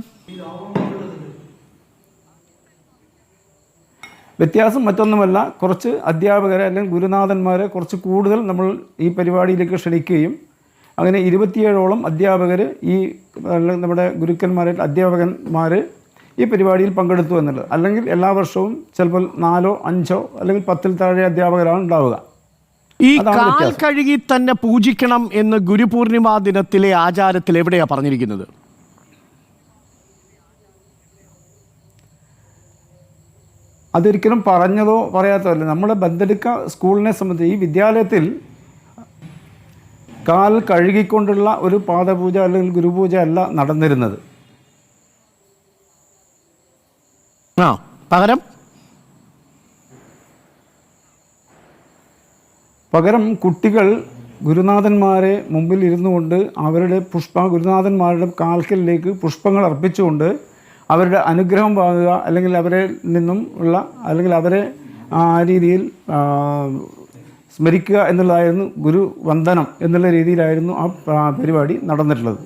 വ്യത്യാസം മറ്റൊന്നുമല്ല, കുറച്ച് അധ്യാപകരെ അല്ലെങ്കിൽ ഗുരുനാഥന്മാരെ കുറച്ച് കൂടുതൽ നമ്മൾ ഈ പരിപാടിയിലേക്ക് ക്ഷണിക്കുകയും അങ്ങനെ 27ഓളം അധ്യാപകർ ഈ നമ്മുടെ ഗുരുക്കന്മാരെ അധ്യാപകന്മാർ ഈ പരിപാടിയിൽ പങ്കെടുത്തു എന്നുള്ളത്. അല്ലെങ്കിൽ എല്ലാ വർഷവും ചിലപ്പോൾ 4, 5 അല്ലെങ്കിൽ 10 താഴെ അധ്യാപകരാണ് ഉണ്ടാവുക. ഈ കാൽ കഴുകി തന്നെ പൂജിക്കണം എന്ന് ഗുരുപൂർണിമ ദിനത്തിലെ ആചാരത്തിൽ എവിടെയാണ് പറഞ്ഞിരിക്കുന്നത്? അതൊരിക്കലും പറഞ്ഞതോ പറയാത്തതോ അല്ല. നമ്മുടെ ബന്ദരിക്ക സ്കൂളിനെ സംബന്ധിച്ച് ഈ വിദ്യാലയത്തിൽ കാൽ കഴുകിക്കൊണ്ടുള്ള ഒരു പാദപൂജ അല്ലെങ്കിൽ ഗുരുപൂജ അല്ല നടന്നിരുന്നത്. പകരം കുട്ടികൾ ഗുരുനാഥന്മാരെ മുമ്പിൽ ഇരുന്നു കൊണ്ട് അവരുടെ ഗുരുനാഥന്മാരുടെ കാൽക്കലിലേക്ക് പുഷ്പങ്ങൾ അർപ്പിച്ചുകൊണ്ട് അവരുടെ അനുഗ്രഹം വാങ്ങുക, അല്ലെങ്കിൽ അവരെ നിന്നും ഉള്ള അല്ലെങ്കിൽ അവരെ ആ രീതിയിൽ സ്മരിക്കുക എന്നുള്ളതായിരുന്നു ഗുരുവന്ദനം എന്നുള്ള രീതിയിലായിരുന്നു ആ പരിപാടി നടന്നിട്ടുള്ളത്.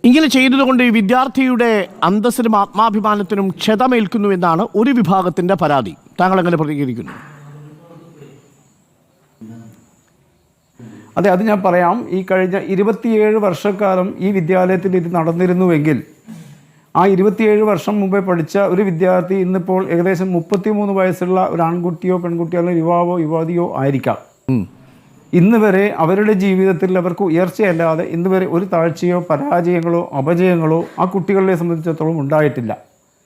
ഇങ്ങനെ ചെയ്തതുകൊണ്ട് ഈ വിദ്യാർത്ഥിയുടെ അന്തസ്സിനും ആത്മാഭിമാനത്തിനും ക്ഷതമേൽക്കുന്നു എന്നാണ് ഒരു വിഭാഗത്തിൻ്റെ പരാതി. താങ്കൾ എങ്ങനെ പ്രതികരിക്കുന്നു? അതെ, അത് ഞാൻ പറയാം. ഈ കഴിഞ്ഞ 27 വർഷക്കാലം ഈ വിദ്യാലയത്തിൽ ഇത് നടന്നിരുന്നുവെങ്കിൽ ആ 27 വർഷം മുമ്പേ പഠിച്ച ഒരു വിദ്യാർത്ഥി ഇന്നിപ്പോൾ ഏകദേശം 33 വയസ്സുള്ള ഒരു ആൺകുട്ടിയോ പെൺകുട്ടിയോ അല്ലെങ്കിൽ യുവാവോ യുവതിയോ ആയിരിക്കാം. ഇന്ന് വരെ അവരുടെ ജീവിതത്തിൽ അവർക്ക് ഉയർച്ചയല്ലാതെ ഇന്ന് വരെ ഒരു താഴ്ചയോ പരാജയങ്ങളോ അപജയങ്ങളോ ആ കുട്ടികളെ സംബന്ധിച്ചിടത്തോളം ഉണ്ടായിട്ടില്ല.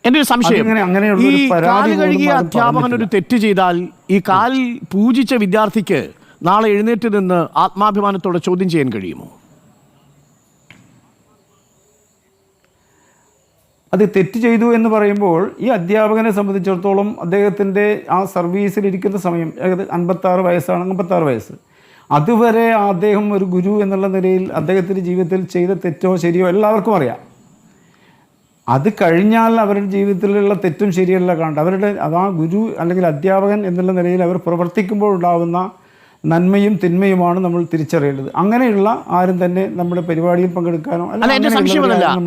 എൻ്റെ ഒരു സംശയം, ഈ കാല് കഴുകിയ അധ്യാപകൻ ഒരു തെറ്റ് ചെയ്താൽ ഈ കാൽ പൂജിച്ച വിദ്യാർത്ഥിക്ക് നാളെ എഴുന്നേറ്റ് നിന്ന് ആത്മാഭിമാനത്തോടെ ചോദ്യം ചെയ്യാൻ കഴിയുമോ? അത് തെറ്റ് ചെയ്തു എന്ന് പറയുമ്പോൾ ഈ അധ്യാപകനെ സംബന്ധിച്ചിടത്തോളം അദ്ദേഹത്തിൻ്റെ ആ സർവീസിലിരിക്കുന്ന സമയം ഏകദേശം 56 വയസ്സാണ്. 56 വയസ്സ് അതുവരെ അദ്ദേഹം ഒരു ഗുരു എന്നുള്ള നിലയിൽ അദ്ദേഹത്തിൻ്റെ ജീവിതത്തിൽ ചെയ്ത തെറ്റോ ശരിയോ എല്ലാവർക്കും അറിയാം. അത് കഴിഞ്ഞാൽ അവരുടെ ജീവിതത്തിലുള്ള തെറ്റും ശരിയല്ല കാണേണ്ടത്. അവരുടെ ആ ഗുരു അല്ലെങ്കിൽ അധ്യാപകൻ എന്നുള്ള നിലയിൽ അവർ പ്രവർത്തിക്കുമ്പോൾ ഉണ്ടാകുന്ന നന്മയും തിന്മയുമാണ് നമ്മൾ തിരിച്ചറിയേണ്ടത്. അങ്ങനെയുള്ള ആരും തന്നെ നമ്മുടെ പരിപാടിയിൽ പങ്കെടുക്കാനോ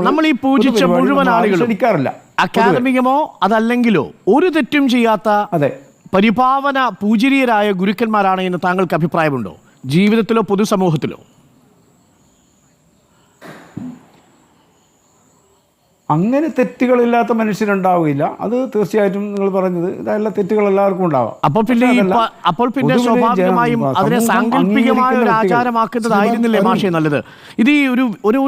നമ്മൾ ഈ പൂജിച്ച മുഴുവൻ ആളുകളും ക്ഷണിക്കാറില്ല. അക്കാദമികമോ അതല്ലെങ്കിലോ ഒരു തെറ്റും ചെയ്യാത്ത അതെ പരിപാവന പൂജനീയരായ ഗുരുക്കന്മാരാണ് എന്ന് താങ്കൾക്ക് അഭിപ്രായമുണ്ടോ, ജീവിതത്തിലോ പൊതുസമൂഹത്തിലോ? അങ്ങനെ തെറ്റുകളില്ലാത്ത മനുഷ്യരുണ്ടാവുകയില്ല. അത് തീർച്ചയായിട്ടും നിങ്ങൾ പറഞ്ഞത് ഇതെല്ലാം തെറ്റുകൾ എല്ലാവർക്കും ഉണ്ടാവാം. അപ്പോൾ പിന്നെ സ്വാഭാവികമായും അതിനെ സാങ്കല്പികമായ ഒരു ആചാരമാക്കുന്നതായിരുന്നില്ലേ മാഷേ നല്ലത്? ഇത് ഈ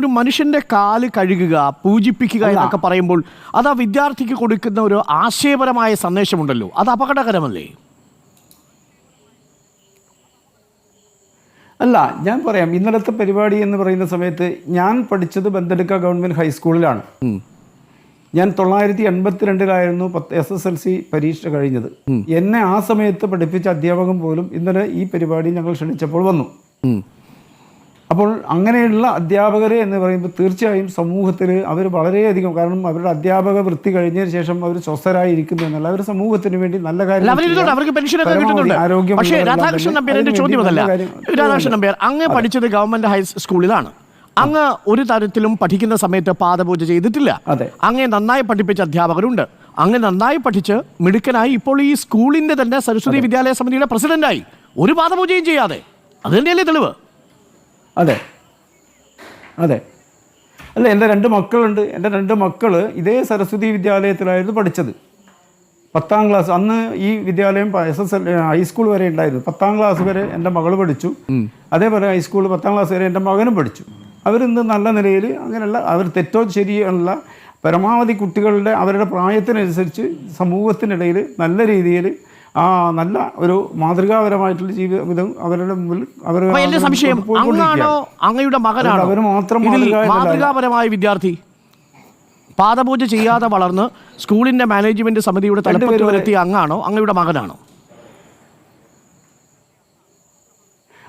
ഒരു മനുഷ്യന്റെ കാല് കഴുകുക, പൂജിപ്പിക്കുക എന്നൊക്കെ പറയുമ്പോൾ അത് ആ വിദ്യാർത്ഥിക്ക് കൊടുക്കുന്ന ഒരു ആശയപരമായ സന്ദേശമുണ്ടല്ലോ, അത് അപകടകരമല്ലേ? അല്ല, ഞാൻ പറയാം. ഇന്നലത്തെ പരിപാടി എന്ന് പറയുന്ന സമയത്ത് ഞാൻ പഠിച്ചത് ബന്തെടുക്ക ഗവൺമെൻറ് ഹൈസ്കൂളിലാണ്. ഞാൻ 1982 SSLC പരീക്ഷ കഴിഞ്ഞത്. എന്നെ ആ സമയത്ത് പഠിപ്പിച്ച അധ്യാപകൻ പോലും ഇന്നലെ ഈ പരിപാടി ഞങ്ങൾ ക്ഷണിച്ചപ്പോൾ വന്നു. അപ്പോൾ അങ്ങനെയുള്ള അധ്യാപകരെ എന്ന് പറയുമ്പോൾ തീർച്ചയായും സമൂഹത്തിൽ അവർ വളരെയധികം, കാരണം അവരുടെ അധ്യാപക വൃത്തി കഴിഞ്ഞതിന് ശേഷം അവർ സ്വസ്ഥരായിരിക്കുന്നു എന്നല്ല, അവർ സമൂഹത്തിന് വേണ്ടി നല്ല കാര്യം ആരോഗ്യം. പക്ഷേ രാധാകൃഷ്ണൻ നമ്പ്യാർ, എൻ്റെ ചോദ്യം അതല്ല. രാധാകൃഷ്ണൻ നമ്പ്യാർ, അങ്ങ് പഠിച്ചത് ഗവൺമെന്റ് ഹൈസ്കൂളിലാണ്. അങ്ങ് ഒരു തരത്തിലും പഠിക്കുന്ന സമയത്ത് പാദപൂജ ചെയ്തിട്ടില്ല. അങ്ങേ നന്നായി പഠിപ്പിച്ച അധ്യാപകരുണ്ട്. അങ്ങ് നന്നായി പഠിച്ച് മിടുക്കനായി ഇപ്പോൾ ഈ സ്കൂളിന്റെ തന്നെ സരസ്വതി വിദ്യാലയ സമിതിയുടെ പ്രസിഡന്റായി, ഒരു പാദപൂജയും ചെയ്യാതെ. അത് തന്നെയല്ലേ തെളിവ്? അതെ. അല്ല, എൻ്റെ 2 മക്കളുണ്ട്. എൻ്റെ 2 മക്കൾ ഇതേ സരസ്വതി വിദ്യാലയത്തിലായിരുന്നു പഠിച്ചത്. 10ാം ക്ലാസ് അന്ന് ഈ വിദ്യാലയം ഹൈസ്കൂൾ വരെ ഉണ്ടായിരുന്നു. 10ാം ക്ലാസ് വരെ എൻ്റെ മകൾ പഠിച്ചു. അതേപോലെ ഹൈസ്കൂൾ 10ാം ക്ലാസ് വരെ എൻ്റെ മകനും പഠിച്ചു. അവരിന്ന് നല്ല നിലയിൽ, അങ്ങനെയല്ല അവർ തെറ്റോ ശരിയല്ല, പരമാവധി കുട്ടികളുടെ അവരുടെ പ്രായത്തിനനുസരിച്ച് സമൂഹത്തിനിടയിൽ നല്ല രീതിയിൽ നല്ല ഒരു മാതൃകാപരമായിട്ടുള്ള ജീവിതം അവരുടെ മുമ്പിൽ എന്റെ സംശയം, അങ്ങയുടെ മകനാണ് അവർ മാത്രം മാതൃകാപരമായ വിദ്യാർത്ഥി? പാദപൂജ ചെയ്യാതെ വളർന്ന് സ്കൂളിന്റെ മാനേജ്മെന്റ് സമിതിയുടെ തലപ്പത്ത് വരെത്തിയ അങ്ങാണോ അങ്ങയുടെ മകനാണോ?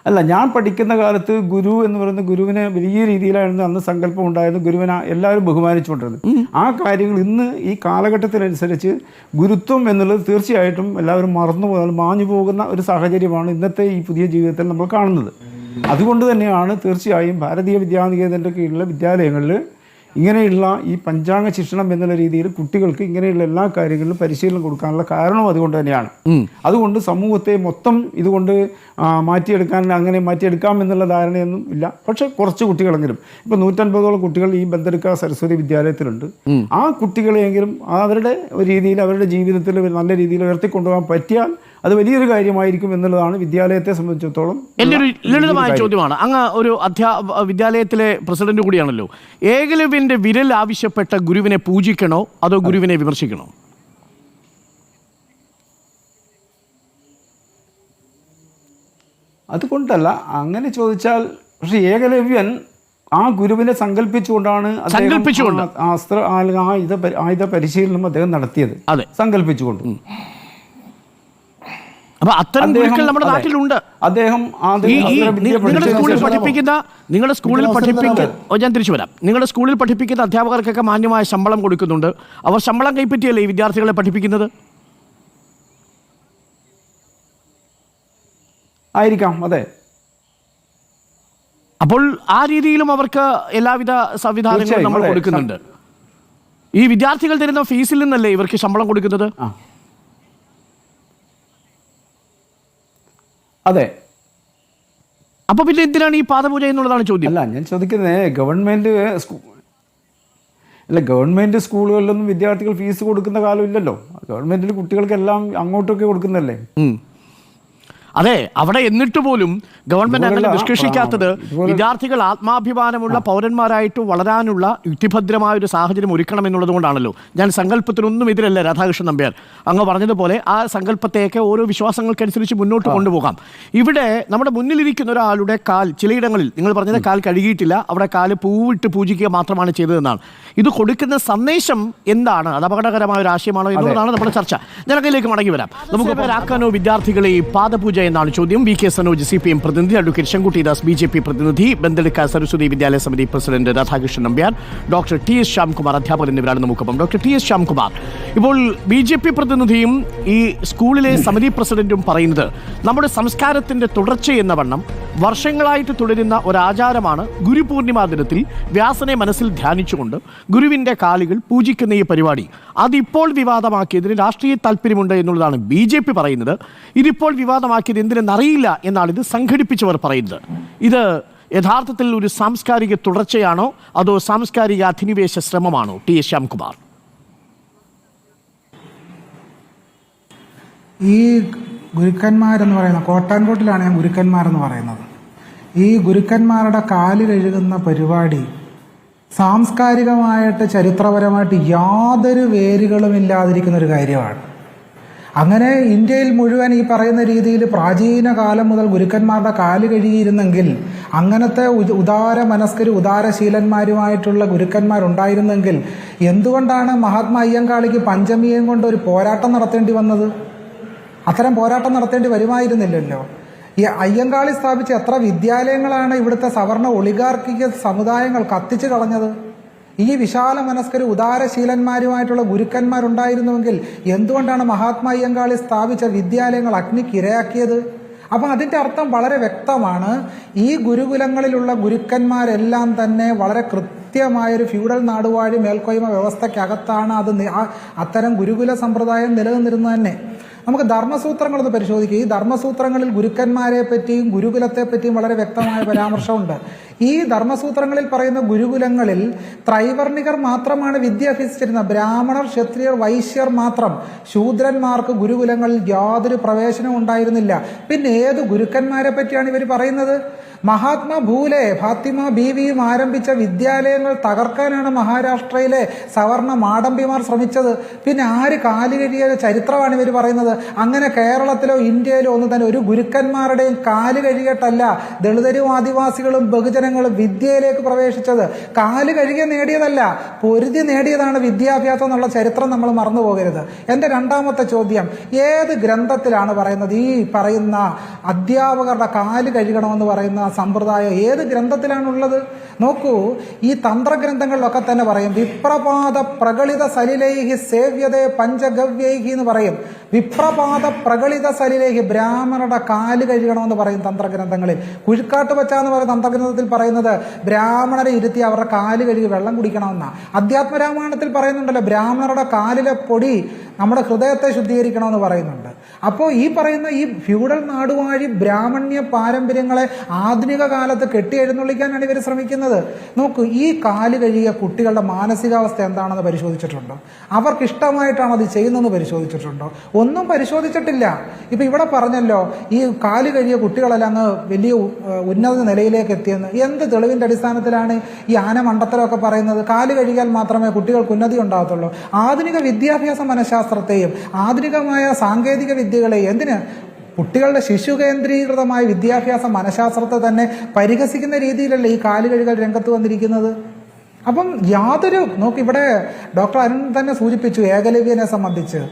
അല്ല, ഞാൻ പഠിക്കുന്ന കാലത്ത് ഗുരു എന്ന് പറയുന്ന ഗുരുവിനെ വലിയ രീതിയിലായിരുന്നു അന്ന് സങ്കല്പം ഉണ്ടായിരുന്നു. ഗുരുവിനെ എല്ലാവരും ബഹുമാനിച്ചുകൊണ്ടിരുന്നത്. ആ കാര്യങ്ങൾ ഇന്ന് ഈ കാലഘട്ടത്തിനനുസരിച്ച് ഗുരുത്വം എന്നുള്ളത് തീർച്ചയായിട്ടും എല്ലാവരും മാഞ്ഞു പോകുന്ന ഒരു സാഹചര്യമാണ് ഇന്നത്തെ ഈ പുതിയ ജീവിതത്തിൽ നമ്മൾ കാണുന്നത്. അതുകൊണ്ട് തന്നെയാണ് തീർച്ചയായും ഭാരതീയ വിദ്യാനികേതൻ്റെ കീഴിലുള്ള വിദ്യാലയങ്ങളിൽ ഇങ്ങനെയുള്ള ഈ പഞ്ചാംഗ ശിക്ഷണം എന്നുള്ള രീതിയിൽ കുട്ടികൾക്ക് ഇങ്ങനെയുള്ള എല്ലാ കാര്യങ്ങളിലും പരിശീലനം കൊടുക്കാനുള്ള കാരണം അതുകൊണ്ട് തന്നെയാണ്. അതുകൊണ്ട് സമൂഹത്തെ മൊത്തം ഇതുകൊണ്ട് മാറ്റിയെടുക്കാം എന്നുള്ള ധാരണയൊന്നും ഇല്ല. പക്ഷെ കുറച്ച് കുട്ടികളെങ്കിലും, ഇപ്പം 150ഓളം കുട്ടികൾ ഈ ബന്തെടുക്ക സരസ്വതി വിദ്യാലയത്തിലുണ്ട്. ആ കുട്ടികളെയെങ്കിലും അവരുടെ രീതിയിൽ അവരുടെ ജീവിതത്തിൽ നല്ല രീതിയിൽ ഉയർത്തിക്കൊണ്ടുപോകാൻ പറ്റിയാൽ അത് വലിയൊരു കാര്യമായിരിക്കും എന്നുള്ളതാണ് വിദ്യാലയത്തെ സംബന്ധിച്ചിടത്തോളം. എൻ്റെ ഒരു ലളിതമായ ചോദ്യമാണ്. അങ്ങ് ഒരു വിദ്യാലയത്തിലെ പ്രസിഡന്റ് കൂടിയാണല്ലോ. ഏകലവ്യന്റെ വിരൽ ആവശ്യപ്പെട്ട ഗുരുവിനെ പൂജിക്കണോ അതോ ഗുരുവിനെ വിമർശിക്കണോ? അതുകൊണ്ടല്ല, അങ്ങനെ ചോദിച്ചാൽ, പക്ഷെ ഏകലവ്യൻ ആ ഗുരുവിനെ സങ്കല്പിച്ചുകൊണ്ടാണ് ആയുധ പരിശീലനം അദ്ദേഹം നടത്തിയത്. സങ്കല്പിച്ചുകൊണ്ട്. അപ്പൊ അത്തരം ഗുരുക്കൾ നമ്മുടെ നാട്ടിലുണ്ട്. അദ്ദേഹം നിങ്ങളുടെ സ്കൂളിൽ ഞാൻ തിരിച്ചു വരാം. നിങ്ങളുടെ സ്കൂളിൽ പഠിപ്പിക്കുന്ന അധ്യാപകർക്കൊക്കെ മാന്യമായ ശമ്പളം കൊടുക്കുന്നുണ്ട്. അവർ ശമ്പളം കൈപ്പറ്റിയല്ലേ ഈ വിദ്യാർത്ഥികളെ പഠിപ്പിക്കുന്നത്? ആയിരിക്കാം, അതെ. അപ്പോൾ ആ രീതിയിലും അവർക്ക് എല്ലാവിധ സംവിധാനങ്ങളും നമ്മൾ കൊടുക്കുന്നുണ്ട്. ഈ വിദ്യാർത്ഥികൾ തരുന്ന ഫീസിൽ നിന്നല്ലേ ഇവർക്ക് ശമ്പളം കൊടുക്കുന്നത്? അതെ. അപ്പൊ പിന്നെ എന്തിനാണ് ഈ പാദപൂജ എന്നുള്ളതാണ് ചോദ്യം. അല്ല, ഞാൻ ചോദിക്കുന്നത് ഗവൺമെന്റ് സ്കൂളുകളിലൊന്നും വിദ്യാർത്ഥികൾ ഫീസ് കൊടുക്കുന്ന കാലമില്ലല്ലോ. ഗവൺമെന്റിൽ കുട്ടികൾക്കെല്ലാം അങ്ങോട്ടൊക്കെ കൊടുക്കുന്നല്ലേ. അതെ, അവിടെ എന്നിട്ട് പോലും ഗവൺമെന്റ് അങ്ങനെ നിഷ്കർഷിക്കാത്തത് വിദ്യാർത്ഥികൾ ആത്മാഭിമാനമുള്ള പൗരന്മാരായിട്ട് വളരാനുള്ള യുക്തിഭദ്രമായ ഒരു സാഹചര്യം ഒരുക്കണം എന്നുള്ളത് കൊണ്ടാണല്ലോ. ഞാൻ സങ്കല്പത്തിനൊന്നും എതിരല്ല രാധാകൃഷ്ണൻ നമ്പ്യാർ. അങ്ങ് പറഞ്ഞതുപോലെ ആ സങ്കല്പത്തെയൊക്കെ ഓരോ വിശ്വാസങ്ങൾക്കനുസരിച്ച് മുന്നോട്ട് കൊണ്ടുപോകാം. ഇവിടെ നമ്മുടെ മുന്നിലിരിക്കുന്ന ഒരാളുടെ കാൽ ചിലയിടങ്ങളിൽ നിങ്ങൾ പറഞ്ഞത് കാൽ കഴുകിയിട്ടില്ല, അവിടെ കാല് പൂവിട്ട് പൂജിക്കുക മാത്രമാണ് ചെയ്തതെന്നാണ്. ഇത് കൊടുക്കുന്ന സന്ദേശം എന്താണ്? അത് അപകടകരമായ ഒരു ആശയമാണോ എന്നുള്ളതാണ് നമ്മുടെ ചർച്ച. ഞാൻ അതിലേക്ക് മടങ്ങി വരാം. നമുക്ക് പേരാക്കാനോ വിദ്യാർത്ഥികളെ പാദപൂജ എന്നാണ് ചോദ്യം. വി കെ സനോജ് CPM പ്രതിനിധി, അഡ്വക്കേറ്റ് ശങ്കുട്ടി ദാസ് BJP പ്രതിനിധി, ബന്തെടുക്ക സരസ്വതി വിദ്യാലയ സമിതി president Radhakrishnan Nambiar, doctor TS Shyamkumar അധ്യാപകൻ എന്നിവരാണ് നമുക്കൊപ്പം. ഡോക്ടർ TS ശ്യാംകുമാർ, ഇപ്പോൾ BJP പ്രതിനിധിയും ഈ സ്കൂളിലെ സമിതി പ്രസിഡന്റും പറയുന്നത് നമ്മുടെ സംസ്കാരത്തിന്റെ തുടർച്ചയെന്ന വണ്ണം വർഷങ്ങളായിട്ട് തുടരുന്ന ഒരാചാരമാണ് ഗുരുപൂർണിമാ ദിനത്തിൽ വ്യാസനെ മനസ്സിൽ ധ്യാനിച്ചുകൊണ്ട് ഗുരുവിൻ്റെ കാലുകൾ പൂജിക്കുന്ന ഈ പരിപാടി. അതിപ്പോൾ വിവാദമാക്കിയതിന് രാഷ്ട്രീയ താല്പര്യമുണ്ട് എന്നുള്ളതാണ് BJP പറയുന്നത്. ഇതിപ്പോൾ വിവാദമാക്കിയത് എന്തിനെന്നറിയില്ല എന്നാണ് ഇത് സംഘടിപ്പിച്ചവർ പറയുന്നത്. ഇത് യഥാർത്ഥത്തിൽ ഒരു സാംസ്കാരിക തുടർച്ചയാണോ അതോ സാംസ്കാരിക അധിനിവേശ ശ്രമമാണോ? T S Shyamkumar. ഈ ഗുരുക്കന്മാരെന്ന് പറയുന്ന കോട്ടാൻകോട്ടിലാണ് ഞാൻ ഗുരുക്കന്മാരെന്ന് പറയുന്നത്. ഈ ഗുരുക്കന്മാരുടെ കാല് കഴുകുന്ന പരിപാടി സാംസ്കാരികമായിട്ട് ചരിത്രപരമായിട്ട് യാതൊരു വേരുകളും ഇല്ലാതിരിക്കുന്ന ഒരു കാര്യമാണ്. അങ്ങനെ ഇന്ത്യയിൽ മുഴുവൻ ഈ പറയുന്ന രീതിയിൽ പ്രാചീന കാലം മുതൽ ഗുരുക്കന്മാരുടെ കാല് കഴുകിയിരുന്നെങ്കിൽ, അങ്ങനത്തെ ഉദാര മനസ്കരും ഉദാരശീലന്മാരുമായിട്ടുള്ള ഗുരുക്കന്മാരുണ്ടായിരുന്നെങ്കിൽ എന്തുകൊണ്ടാണ് മഹാത്മാ അയ്യങ്കാളിക്ക് പഞ്ചമിയെയും കൊണ്ട് ഒരു പോരാട്ടം നടത്തേണ്ടി വന്നത്? അത്തരം പോരാട്ടം നടത്തേണ്ടി വരുമായിരുന്നില്ലല്ലോ. ഈ അയ്യങ്കാളി സ്ഥാപിച്ച എത്ര വിദ്യാലയങ്ങളാണ് ഇവിടുത്തെ സവർണ ഒളിഗാർക്കിക സമുദായങ്ങൾ കത്തിച്ചു കളഞ്ഞത്? ഈ വിശാല മനസ്കരും ഉദാരശീലന്മാരുമായിട്ടുള്ള ഗുരുക്കന്മാരുണ്ടായിരുന്നുവെങ്കിൽ എന്തുകൊണ്ടാണ് മഹാത്മാ അയ്യങ്കാളി സ്ഥാപിച്ച വിദ്യാലയങ്ങൾ അഗ്നിക്കിരയാക്കിയത്? അപ്പം അതിൻ്റെ അർത്ഥം വളരെ വ്യക്തമാണ്. ഈ ഗുരുകുലങ്ങളിലുള്ള ഗുരുക്കന്മാരെല്ലാം തന്നെ വളരെ കൃത്യമായൊരു ഫ്യൂഡൽ നാടുവാഴി മേൽക്കോയ്മ വ്യവസ്ഥയ്ക്കകത്താണ് അത്തരം ഗുരുകുല സമ്പ്രദായം നിലനിന്നിരുന്നത് തന്നെ. നമുക്ക് ധർമ്മസൂത്രങ്ങളൊന്ന് പരിശോധിക്കുക. ഈ ധർമ്മസൂത്രങ്ങളിൽ ഗുരുക്കന്മാരെ പറ്റിയും ഗുരുകുലത്തെ പറ്റിയും വളരെ വ്യക്തമായ പരാമർശമുണ്ട്. ഈ ധർമ്മസൂത്രങ്ങളിൽ പറയുന്ന ഗുരുകുലങ്ങളിൽ ത്രൈവർണികർ മാത്രമാണ് വിദ്യ അഭ്യസിച്ചിരുന്നത്. ബ്രാഹ്മണർ, ക്ഷത്രിയർ, വൈശ്യർ മാത്രം. ശൂദ്രന്മാർക്ക് ഗുരുകുലങ്ങളിൽ യാതൊരു പ്രവേശനവും ഉണ്ടായിരുന്നില്ല. പിന്നെ ഏത് ഗുരുക്കന്മാരെ പറ്റിയാണ് ഇവർ പറയുന്നത്? മഹാത്മാ ഭൂലെ, ഫാത്തിമ ബീവിയും ആരംഭിച്ച വിദ്യാലയങ്ങൾ തകർക്കാനാണ് മഹാരാഷ്ട്രയിലെ സവർണ മാടമ്പിമാർ ശ്രമിച്ചത്. പിന്നെ ആര് കാലുകഴിയ ചരിത്രമാണ് ഇവർ പറയുന്നത്? അങ്ങനെ കേരളത്തിലോ ഇന്ത്യയിലോ ഒന്നും തന്നെ ഒരു ഗുരുക്കന്മാരുടെയും കാല് കഴുകിയിട്ടല്ല ദളിതരും ആദിവാസികളും ബഹുജനങ്ങളും വിദ്യയിലേക്ക് പ്രവേശിച്ചത്. കാല് കഴുകിയ നേടിയതല്ല, പൊരുതി നേടിയതാണ് വിദ്യാഭ്യാസം എന്നുള്ള ചരിത്രം നമ്മൾ മറന്നു പോകരുത്. എൻ്റെ രണ്ടാമത്തെ ചോദ്യം, ഏത് ഗ്രന്ഥത്തിലാണ് പറയുന്നത് ഈ പറയുന്ന അധ്യാപകരുടെ കാല് കഴുകണമെന്ന് പറയുന്ന സമ്പ്രദായം ഏത് ഗ്രന്ഥത്തിലാണുള്ളത്? നോക്കൂ, ഈ തന്ത്രഗ്രന്ഥങ്ങളിലൊക്കെ തന്നെ പറയും വിപ്രപാദ പ്രകളിത സലിലൈഹി സേവ്യതേ പഞ്ചഗവ്യൈഹി എന്ന് പറയും. വിപ്രപാദ പ്രകളിത സലിലേഹി, ബ്രാഹ്മണരുടെ കാല് കഴുകണമെന്ന് പറയും തന്ത്രഗ്രന്ഥങ്ങളിൽ. കുഴിക്കാട്ട് വച്ച എന്ന് പറയുന്ന തന്ത്രഗ്രന്ഥത്തിൽ പറയുന്നത് ബ്രാഹ്മണരെ ഇരുത്തി അവരുടെ കാല് കഴുകി വെള്ളം കുടിക്കണമെന്നാണ്. അധ്യാത്മരാമായണത്തിൽ പറയുന്നുണ്ടല്ലോ ബ്രാഹ്മണരുടെ കാലിലെ പൊടി നമ്മുടെ ഹൃദയത്തെ ശുദ്ധീകരിക്കണമെന്ന് പറയുന്നുണ്ട്. അപ്പോൾ ഈ പറയുന്ന ഈ ഫ്യൂഡൽ നാടുവാഴി ബ്രാഹ്മണ്യ പാരമ്പര്യങ്ങളെ ആധുനിക കാലത്ത് കെട്ടിയെഴുന്നള്ളിക്കാനാണ് ഇവർ ശ്രമിക്കുന്നത്. നോക്കൂ, ഈ കാല് കഴുകിയ കുട്ടികളുടെ മാനസികാവസ്ഥ എന്താണെന്ന് പരിശോധിച്ചിട്ടുണ്ടോ? അവർക്ക് ഇഷ്ടമായിട്ടാണ് അത് ചെയ്യുന്നതെന്ന് പരിശോധിച്ചിട്ടുണ്ടോ? ഒന്നും പരിശോധിച്ചിട്ടില്ല. ഇപ്പം ഇവിടെ പറഞ്ഞല്ലോ ഈ കാല് കഴുകിയ കുട്ടികളെല്ലാം അങ്ങ് വലിയ ഉന്നത നിലയിലേക്ക് എത്തിയെന്ന്. എന്ത് തെളിവിൻ്റെ അടിസ്ഥാനത്തിലാണ് ഈ ആന മണ്ടത്തരമൊക്കെ പറയുന്നത്? കാല് കഴുകിയാൽ മാത്രമേ കുട്ടികൾക്ക് ഉന്നതി ഉണ്ടാകത്തുള്ളൂ. ആധുനിക വിദ്യാഭ്യാസ മനഃശാസ്ത്രത്തെയും ആധുനികമായ സാങ്കേതിക വിദ്യകളെയും എന്തിന് കുട്ടികളുടെ ശിശു കേന്ദ്രീകൃതമായ വിദ്യാഭ്യാസ മനഃശാസ്ത്രത്തെ തന്നെ പരിഹസിക്കുന്ന രീതിയിലല്ലേ ഈ കാലുകഴുകൽ രംഗത്ത് വന്നിരിക്കുന്നത്? അപ്പം നോക്ക്, ഇവിടെ ഡോക്ടർ അരുൺ തന്നെ സൂചിപ്പിച്ചു ഏകലവ്യനെ സംബന്ധിച്ച്.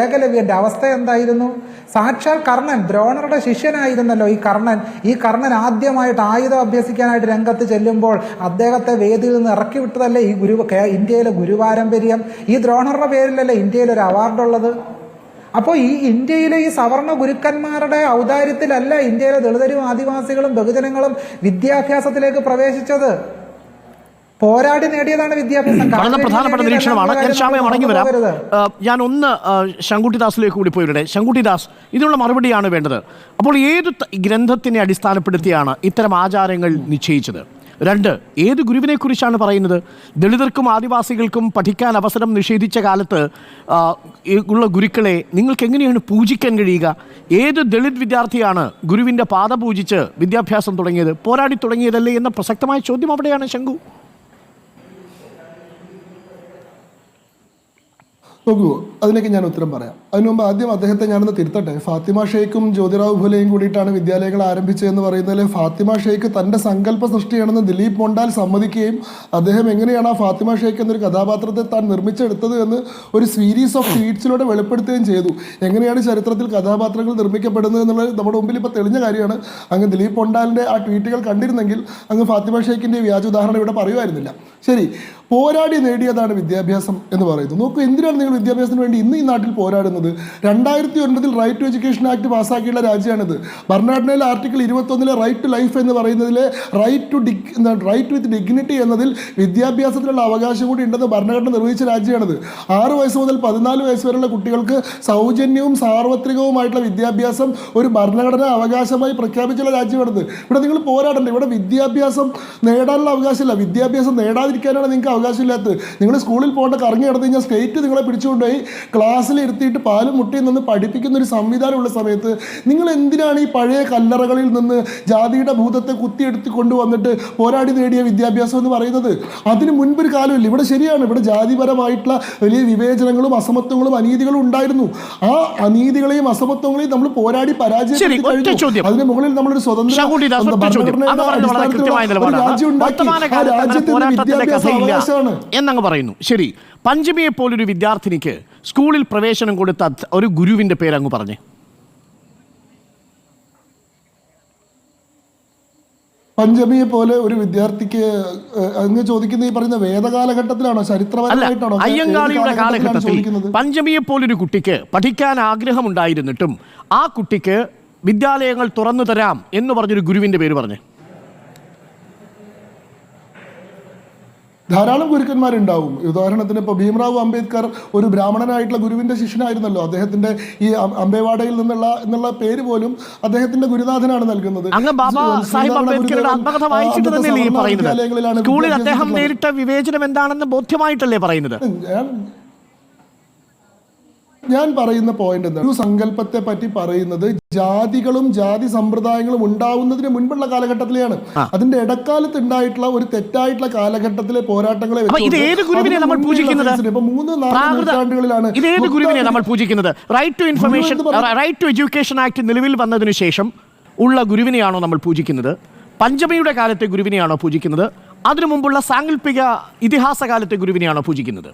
ഏകലവ്യന്റെ അവസ്ഥ എന്തായിരുന്നു? സാക്ഷാൽ കർണൻ, ദ്രോണറുടെ ശിഷ്യനായിരുന്നല്ലോ ഈ കർണൻ ആദ്യമായിട്ട് ആയുധം അഭ്യസിക്കാനായിട്ട് രംഗത്ത് ചെല്ലുമ്പോൾ അദ്ദേഹത്തെ വേദിയിൽ നിന്ന് ഇറക്കി വിട്ടതല്ലേ ഈ ഇന്ത്യയിലെ ഗുരുപാരമ്പര്യം. ഈ ദ്രോണറുടെ പേരിലല്ലേ ഇന്ത്യയിൽ ഒരു അവാർഡുള്ളത്. അപ്പോൾ ഈ ഇന്ത്യയിലെ ഈ സവർണ ഗുരുക്കന്മാരുടെ ഔദാര്യത്തിലല്ല ഇന്ത്യയിലെ ദളിതരും ആദിവാസികളും ബഹുജനങ്ങളും വിദ്യാഭ്യാസത്തിലേക്ക് പ്രവേശിച്ചത്. പോരാടി നേടിയതാണ് വിദ്യാഭ്യാസം. വളരെ പ്രധാനപ്പെട്ട നിരീക്ഷണമാണ്. ഞാൻ ശ്യാമയെ മടങ്ങി വരാം. ഞാൻ ഒന്ന് ശങ്കുട്ടിദാസിലേക്ക് കൂടി പോയിവിടെ. ശങ്കുട്ടിദാസ്, ഇതിനുള്ള മറുപടിയാണ് വേണ്ടത്. അപ്പോൾ ഏത് ഗ്രന്ഥത്തിനെ അടിസ്ഥാനപ്പെടുത്തിയാണ് ഇത്തരം ആചാരങ്ങൾ നിശ്ചയിച്ചത്? രണ്ട്, ഏത് ഗുരുവിനെ കുറിച്ചാണ് പറയുന്നത്? ദളിതർക്കും ആദിവാസികൾക്കും പഠിക്കാൻ അവസരം നിഷേധിച്ച കാലത്ത് ഉള്ള ഗുരുക്കളെ നിങ്ങൾക്ക് എങ്ങനെയാണ് പൂജിക്കാൻ കഴിയുക? ഏത് ദളിത് വിദ്യാർത്ഥിയാണ് ഗുരുവിൻ്റെ പാദ പൂജിച്ച് വിദ്യാഭ്യാസം തുടങ്ങിയത്? പോരാടി തുടങ്ങിയതല്ലേ എന്ന പ്രസക്തമായ ചോദ്യം അവിടെയാണ് ശങ്കു. നോക്കൂ, അതിനൊക്കെ ഞാൻ ഉത്തരം പറയാം. അതിനു മുമ്പ് ആദ്യം അദ്ദേഹത്തെ ഞാനൊന്ന് തിരുത്തട്ടെ. ഫാത്തിമ ഷെയ്ഖും ജ്യോതിറാവു ഫുലെയും കൂടിയിട്ടാണ് വിദ്യാലയങ്ങൾ ആരംഭിച്ചതെന്ന് പറയുന്നതിൽ ഫാത്തിമ ഷെയ്ഖ് തൻ്റെ സങ്കല്പ സൃഷ്ടിയാണെന്ന് ദിലീപ് മൊണ്ടാൽ സമ്മതിക്കുകയും അദ്ദേഹം എങ്ങനെയാണ് ആ ഫാത്തിമ ഷെയ്ഖ് എന്നൊരു കഥാപാത്രത്തെ താൻ നിർമ്മിച്ചെടുത്തത് എന്ന് ഒരു സീരീസ് ഓഫ് ട്വീറ്റ്സിലൂടെ വെളിപ്പെടുത്തുകയും ചെയ്തു. എങ്ങനെയാണ് ചരിത്രത്തിൽ കഥാപാത്രങ്ങൾ നിർമ്മിക്കപ്പെടുന്നത് എന്നുള്ളത് നമ്മുടെ മുമ്പിൽ ഇപ്പോൾ തെളിഞ്ഞ കാര്യമാണ്. അങ്ങ് ദിലീപ് മൊണ്ടാലിൻ്റെ ആ ട്വീറ്റുകൾ കണ്ടിരുന്നെങ്കിൽ അങ്ങ് ഫാത്തിമ ഷെയ്ഖിൻ്റെ വ്യാജ ഉദാഹരണം ഇവിടെ പറയുമായിരുന്നില്ല. ശരി, പോരാടി നേടിയതാണ് വിദ്യാഭ്യാസം എന്ന് പറയുന്നത്. നോക്കൂ, എന്തിനാണ് നിങ്ങൾ വിദ്യാഭ്യാസത്തിന് വേണ്ടി ഇന്ന് ഈ നാട്ടിൽ പോരാടുന്നത്? 2009 റൈറ്റ് ടു എഡ്യൂക്കേഷൻ ആക്ട് പാസ്സാക്കിയുള്ള രാജ്യമാണിത്. ഭരണഘടനയിലെ ആർട്ടിക്കിൾ 21 റൈറ്റ് ടു ലൈഫ് എന്ന് പറയുന്നതിലെ റൈറ്റ് വിത്ത് ഡിഗ്നിറ്റി എന്നതിൽ വിദ്യാഭ്യാസത്തിനുള്ള അവകാശം കൂടി ഉണ്ടെന്ന് ഭരണഘടന നിർവഹിച്ച രാജ്യമാണിത്. 6 വയസ്സ് മുതൽ 14 വയസ്സ് വരെയുള്ള കുട്ടികൾക്ക് സൗജന്യവും സാർവത്രികവുമായിട്ടുള്ള വിദ്യാഭ്യാസം ഒരു ഭരണഘടനാ അവകാശമായി പ്രഖ്യാപിച്ചുള്ള രാജ്യമാണിത്. ഇവിടെ നിങ്ങൾ പോരാടണ്ട. ഇവിടെ വിദ്യാഭ്യാസം നേടാനുള്ള അവകാശമില്ല, വിദ്യാഭ്യാസം നേടാതിരിക്കാനാണ് നിങ്ങൾക്ക് അവകാശമില്ലാത്തത്. നിങ്ങൾ സ്കൂളിൽ പോകേണ്ട കറങ്ങി നടന്നു കഴിഞ്ഞാൽ സ്റ്റേറ്റ് നിങ്ങളെ പിടിച്ചുകൊണ്ടുപോയി ക്ലാസ്സിൽ ഇരുത്തിയിട്ട് പാലും മുട്ടയും നിന്ന് പഠിപ്പിക്കുന്ന ഒരു സംവിധാനമുള്ള സമയത്ത് നിങ്ങൾ എന്തിനാണ് ഈ പഴയ കല്ലറകളിൽ നിന്ന് ജാതിയുടെ ഭൂതത്തെ കുത്തിയെടുത്ത് കൊണ്ടുവന്നിട്ട് പോരാടി നേടിയ വിദ്യാഭ്യാസം എന്ന് പറയുന്നത്? അതിന് മുൻപൊരു കാലമില്ല. ഇവിടെ ശരിയാണ്, ഇവിടെ ജാതിപരമായിട്ടുള്ള വലിയ വിവേചനങ്ങളും അസമത്വങ്ങളും അനീതികളും ഉണ്ടായിരുന്നു. ആ അനീതികളെയും അസമത്വങ്ങളെയും നമ്മൾ പോരാടി പരാജയപ്പെടുത്തി കഴിഞ്ഞു. അതിന് മുകളിൽ നമ്മളൊരു സ്വതന്ത്ര രാജ്യം ഉണ്ടാക്കി. ആ രാജ്യത്തിന്റെ വിദ്യാഭ്യാസ അവകാശമാണ് എന്നങ്ങ് പറയുന്നു. ശരി, പഞ്ചമിയെ പോലൊരു വിദ്യാർത്ഥിനിക്ക് സ്കൂളിൽ പ്രവേശനം കൊടുത്ത ഒരു ഗുരുവിന്റെ പേര് അങ്ങ് പറഞ്ഞേ. പഞ്ചമിയെ പോലെ ഒരു വിദ്യാർത്ഥിക്ക് അങ്ങ് ചോദിക്കുന്ന ഈ പറയുന്ന വേദകാലഘട്ടത്തിലാണോ, ചരിത്രപരമായിട്ടാണോ? അയ്യങ്കാളിയുടെ കാലഘട്ടത്തിൽ പഞ്ചമിയെ പോലൊരു കുട്ടിക്ക് പഠിക്കാൻ ആഗ്രഹമുണ്ടായിരുന്നിട്ടും ആ കുട്ടിക്ക് വിദ്യാലയങ്ങൾ തുറന്നു തരാം എന്ന് പറഞ്ഞൊരു ഗുരുവിന്റെ പേര് പറഞ്ഞേ. ധാരാളം ഗുരുക്കന്മാരുണ്ടാവും. ഉദാഹരണത്തിന് ഇപ്പോൾ ഭീംറാവു അംബേദ്കർ ഒരു ബ്രാഹ്മണനായിട്ടുള്ള ഗുരുവിന്റെ ശിഷ്യനായിരുന്നല്ലോ. അദ്ദേഹത്തിന്റെ ഈ അംബേവാഡയിൽ എന്നുള്ള പേര് പോലും അദ്ദേഹത്തിന്റെ ഗുരുനാഥനാണ് നൽകുന്നത്. സ്കൂളിൽ അദ്ദേഹം നേരിട്ട വിവേചനം എന്താണെന്ന് ബോധ്യമായിട്ടല്ലേ പറയുന്നത്? ഞാൻ പറയുന്ന പോയിന്റ് എന്താണ്, ഒരു സങ്കല്പത്തെ പറ്റി പറയുന്നത് ജാതികളും ജാതി സമ്പ്രദായങ്ങളും ഉണ്ടാവുന്നതിന് മുൻപുള്ള കാലഘട്ടത്തിലെയാണ്. അതിന്റെ ഇടക്കാലത്ത് ഉണ്ടായിട്ടുള്ള ഒരു തെറ്റായിട്ടുള്ള കാലഘട്ടത്തിലെ പോരാട്ടങ്ങളെ right to information, right to education act നിലവിൽ വന്നതിന് ശേഷം ഉള്ള ഗുരുവിനെയാണോ നമ്മൾ പൂജിക്കുന്നത്? പഞ്ചമിയുടെ കാലത്തെ ഗുരുവിനെയാണോ പൂജിക്കുന്നത്? അതിനു മുമ്പുള്ള സാങ്കല്പിക ഇതിഹാസ കാലത്തെ ഗുരുവിനെയാണോ പൂജിക്കുന്നത്?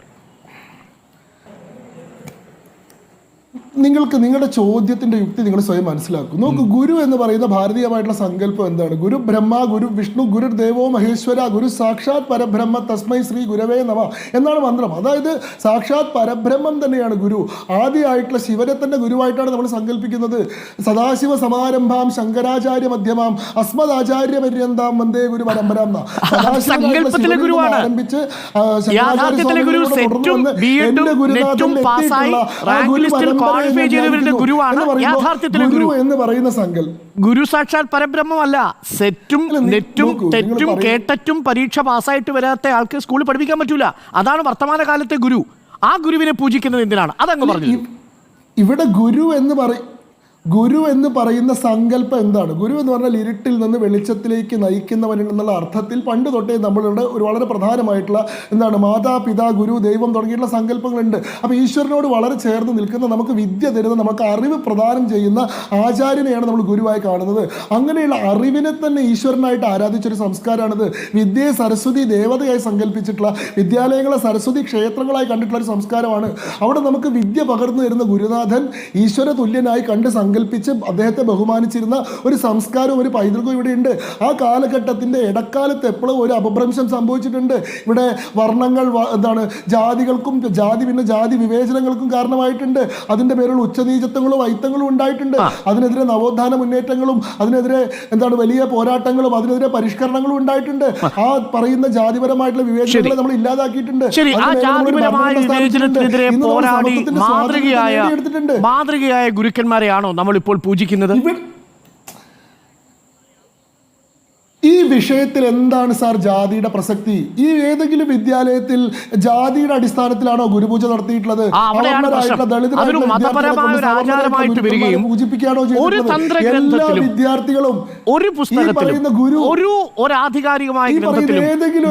നിങ്ങൾക്ക് നിങ്ങളുടെ ചോദ്യത്തിന്റെ യുക്തി നിങ്ങൾ സ്വയം മനസ്സിലാക്കും. നോക്കൂ, ഗുരു എന്ന് പറയുന്ന ഭാരതീയമായിട്ടുള്ള സങ്കല്പം എന്താണ്? ഗുരു ബ്രഹ്മ, ഗുരു വിഷ്ണു, ഗുരു ദേവോ മഹേശ്വര, ഗുരു സാക്ഷാത് പരബ്രഹ്മ തസ്മൈ ശ്രീ ഗുരവേ നമ എന്നാണ് മന്ത്രം. അതായത് സാക്ഷാത് പരബ്രഹ്മം തന്നെയാണ് ഗുരു. ആദ്യമായിട്ടുള്ള ശിവനെ തന്നെ ഗുരുവായിട്ടാണ് നമ്മൾ സങ്കല്പിക്കുന്നത്. സദാശിവ സമാരംഭാം ശങ്കരാചാര്യ മധ്യമാം അസ്മദാചാര്യ പര്യന്താം വന്ദേ ഗുരു പരമ്പരാം ആരംഭിച്ച് എന്ന് പറയുന്ന സങ്കല്പം ഗുരു സാക്ഷാത് പരബ്രഹ്മമല്ല. സെറ്റും നെറ്റും തെറ്റും കേട്ടറ്റും പരീക്ഷ പാസ്സായിട്ട് വരാത്ത ആൾക്ക് സ്കൂളിൽ പഠിപ്പിക്കാൻ പറ്റൂല. അതാണ് വർത്തമാന കാലത്തെ ഗുരു. ആ ഗുരുവിനെ പൂജിക്കുന്നത് എന്തിനാണ്? അതങ്ങ് പറഞ്ഞു. ഇവിടെ ഗുരു എന്ന് പറയുന്ന സങ്കല്പം എന്താണ്? ഗുരു എന്ന് പറഞ്ഞാൽ ഇരുട്ടിൽ നിന്ന് വെളിച്ചത്തിലേക്ക് നയിക്കുന്നവൻ എന്നുള്ള അർത്ഥത്തിൽ പണ്ട് തൊട്ടേ നമ്മളുടെ ഒരു വളരെ പ്രധാനമായിട്ടുള്ള എന്താണ് മാതാപിതാ ഗുരു ദൈവം തുടങ്ങിയിട്ടുള്ള സങ്കല്പങ്ങളുണ്ട്. അപ്പോൾ ഈശ്വരനോട് വളരെ ചേർന്ന് നിൽക്കുന്ന, നമുക്ക് വിദ്യ തരുന്ന, നമുക്ക് അറിവ് പ്രദാനം ചെയ്യുന്ന ആചാര്യനെയാണ് നമ്മൾ ഗുരുവായി കാണുന്നത്. അങ്ങനെയുള്ള അറിവിനെ തന്നെ ഈശ്വരനായിട്ട് ആരാധിച്ചൊരു സംസ്കാരമാണിത്. വിദ്യയെ സരസ്വതി ദേവതയായി സങ്കല്പിച്ചിട്ടുള്ള, വിദ്യാലയങ്ങളെ സരസ്വതി ക്ഷേത്രങ്ങളായി കണ്ടിട്ടുള്ള ഒരു സംസ്കാരമാണ്. അവിടെ നമുക്ക് വിദ്യ പകർന്നു തരുന്ന ഗുരുനാഥൻ ഈശ്വര തുല്യനായി കണ്ട് സങ്കല്പിച്ച് അദ്ദേഹത്തെ ബഹുമാനിച്ചിരുന്ന ഒരു സംസ്കാരവും ഒരു പൈതൃകവും ഇവിടെയുണ്ട്. ആ കാലഘട്ടത്തിന്റെ ഇടക്കാലത്ത് എപ്പോഴും ഒരു അപഭ്രംശം സംഭവിച്ചിട്ടുണ്ട്. ഇവിടെ വർണ്ണങ്ങൾ എന്താണ് ജാതികൾക്കും പിന്നെ ജാതി വിവേചനങ്ങൾക്കും കാരണമായിട്ടുണ്ട്. അതിന്റെ പേരിൽ ഉച്ചനീചത്വങ്ങളും ഐത്തങ്ങളും ഉണ്ടായിട്ടുണ്ട്. അതിനെതിരെ നവോത്ഥാന മുന്നേറ്റങ്ങളും അതിനെതിരെ എന്താണ് വലിയ പോരാട്ടങ്ങളും അതിനെതിരെ പരിഷ്കരണങ്ങളും ഉണ്ടായിട്ടുണ്ട്. ആ പറയുന്ന ജാതിപരമായിട്ടുള്ള വിവേചനങ്ങളെ നമ്മൾ ഇല്ലാതാക്കിയിട്ടുണ്ട്. മാതൃകയായ ഗുരുക്കന്മാരെയാണോ നമ്മളിപ്പോൾ പൂജിക്കുന്നത്? ഈ വിഷയത്തിൽ എന്താണ് സാർ ജാതിയുടെ പ്രസക്തി? ഈ ഏതെങ്കിലും വിദ്യാലയത്തിൽ ജാതിയുടെ അടിസ്ഥാനത്തിലാണോ ഗുരുപൂജ നടത്തിയിട്ടുള്ളത്? എല്ലാ വിദ്യാർത്ഥികളും ഒരു പുസ്തകത്തിലും ഒരു ആധികാരികമായ ഗ്രന്ഥത്തിലും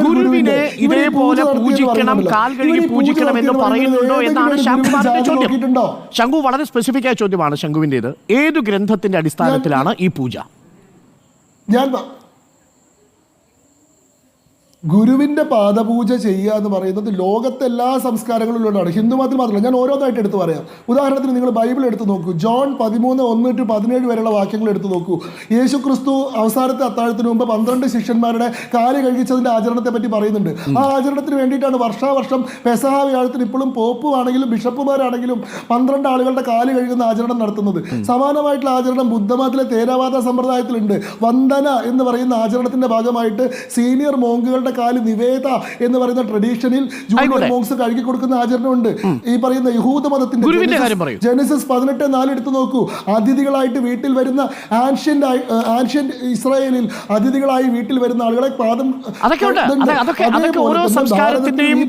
ഗുരുവിനെ ഇതേപോലെ പൂജിക്കണം, കാൽ കഴുകി പൂജിക്കണം എന്ന് പറയുന്നുണ്ടോ എന്നാണ് ശംഖുവിന്റെ ചോദ്യം. ശംഖു വളരെ സ്പെസിഫിക് ആയ ചോദ്യമാണ് ശംഖുവിന്റേത്. ഏതു ഗ്രന്ഥത്തിന്റെ അടിസ്ഥാനത്തിലാണ് ഈ പൂജ? ഗുരുവിൻ്റെ പാദപൂജ ചെയ്യുക എന്ന് പറയുന്നത് ലോകത്തെ എല്ലാ സംസ്കാരങ്ങളിലുള്ളതാണ്. ഹിന്ദു മതത്തിൽ മാത്രമല്ല, ഞാൻ ഓരോന്നായിട്ട് എടുത്ത് പറയാം. ഉദാഹരണത്തിന് നിങ്ങൾ ബൈബിൾ എടുത്ത് നോക്കൂ. ജോൺ 13:1-17 വരെയുള്ള വാക്യങ്ങൾ എടുത്ത് നോക്കൂ. യേശു ക്രിസ്തു അവസാനത്തെ അത്താഴത്തിന് മുമ്പ് 12 ശിഷ്യന്മാരുടെ കാല് കഴുകിച്ചതിൻ്റെ ആചരണത്തെ പറ്റി പറയുന്നുണ്ട്. ആ ആചരണത്തിന് വേണ്ടിയിട്ടാണ് വർഷാവർഷം പെസഹ വ്യാഴത്തിന് ഇപ്പോഴും പോപ്പും ആണെങ്കിലും ബിഷപ്പുമാരാണെങ്കിലും 12 ആളുകളുടെ കാല് കഴുകുന്ന ആചരണം നടത്തുന്നത്. സമാനമായിട്ടുള്ള ആചരണം ബുദ്ധമതത്തിലെ തേരവാദ സമ്പ്രദായത്തിലുണ്ട്. വന്ദന എന്ന് പറയുന്ന ആചരണത്തിന്റെ ഭാഗമായിട്ട് സീനിയർ മോങ്കുകളുടെ കാല് നിവേദ എന്ന് പറയുന്ന ട്രഡീഷനിൽ ജൂനിയർ മോങ്സ് കഴുകി കൊടുക്കുന്ന ആചരണമുണ്ട്. ഈ പറയുന്ന യഹൂദ മതത്തിന്റെ ജെനസിസ് 18:4 എടുത്തു നോക്കൂ. അതിഥികളായിട്ട് വീട്ടിൽ വരുന്ന ആൻഷ്യന്റ് ഇസ്രായേലിൽ അതിഥികളായി വീട്ടിൽ വരുന്ന ആളുകളെ പാദം ഓരോ സംസ്കാരത്തിന്റെയും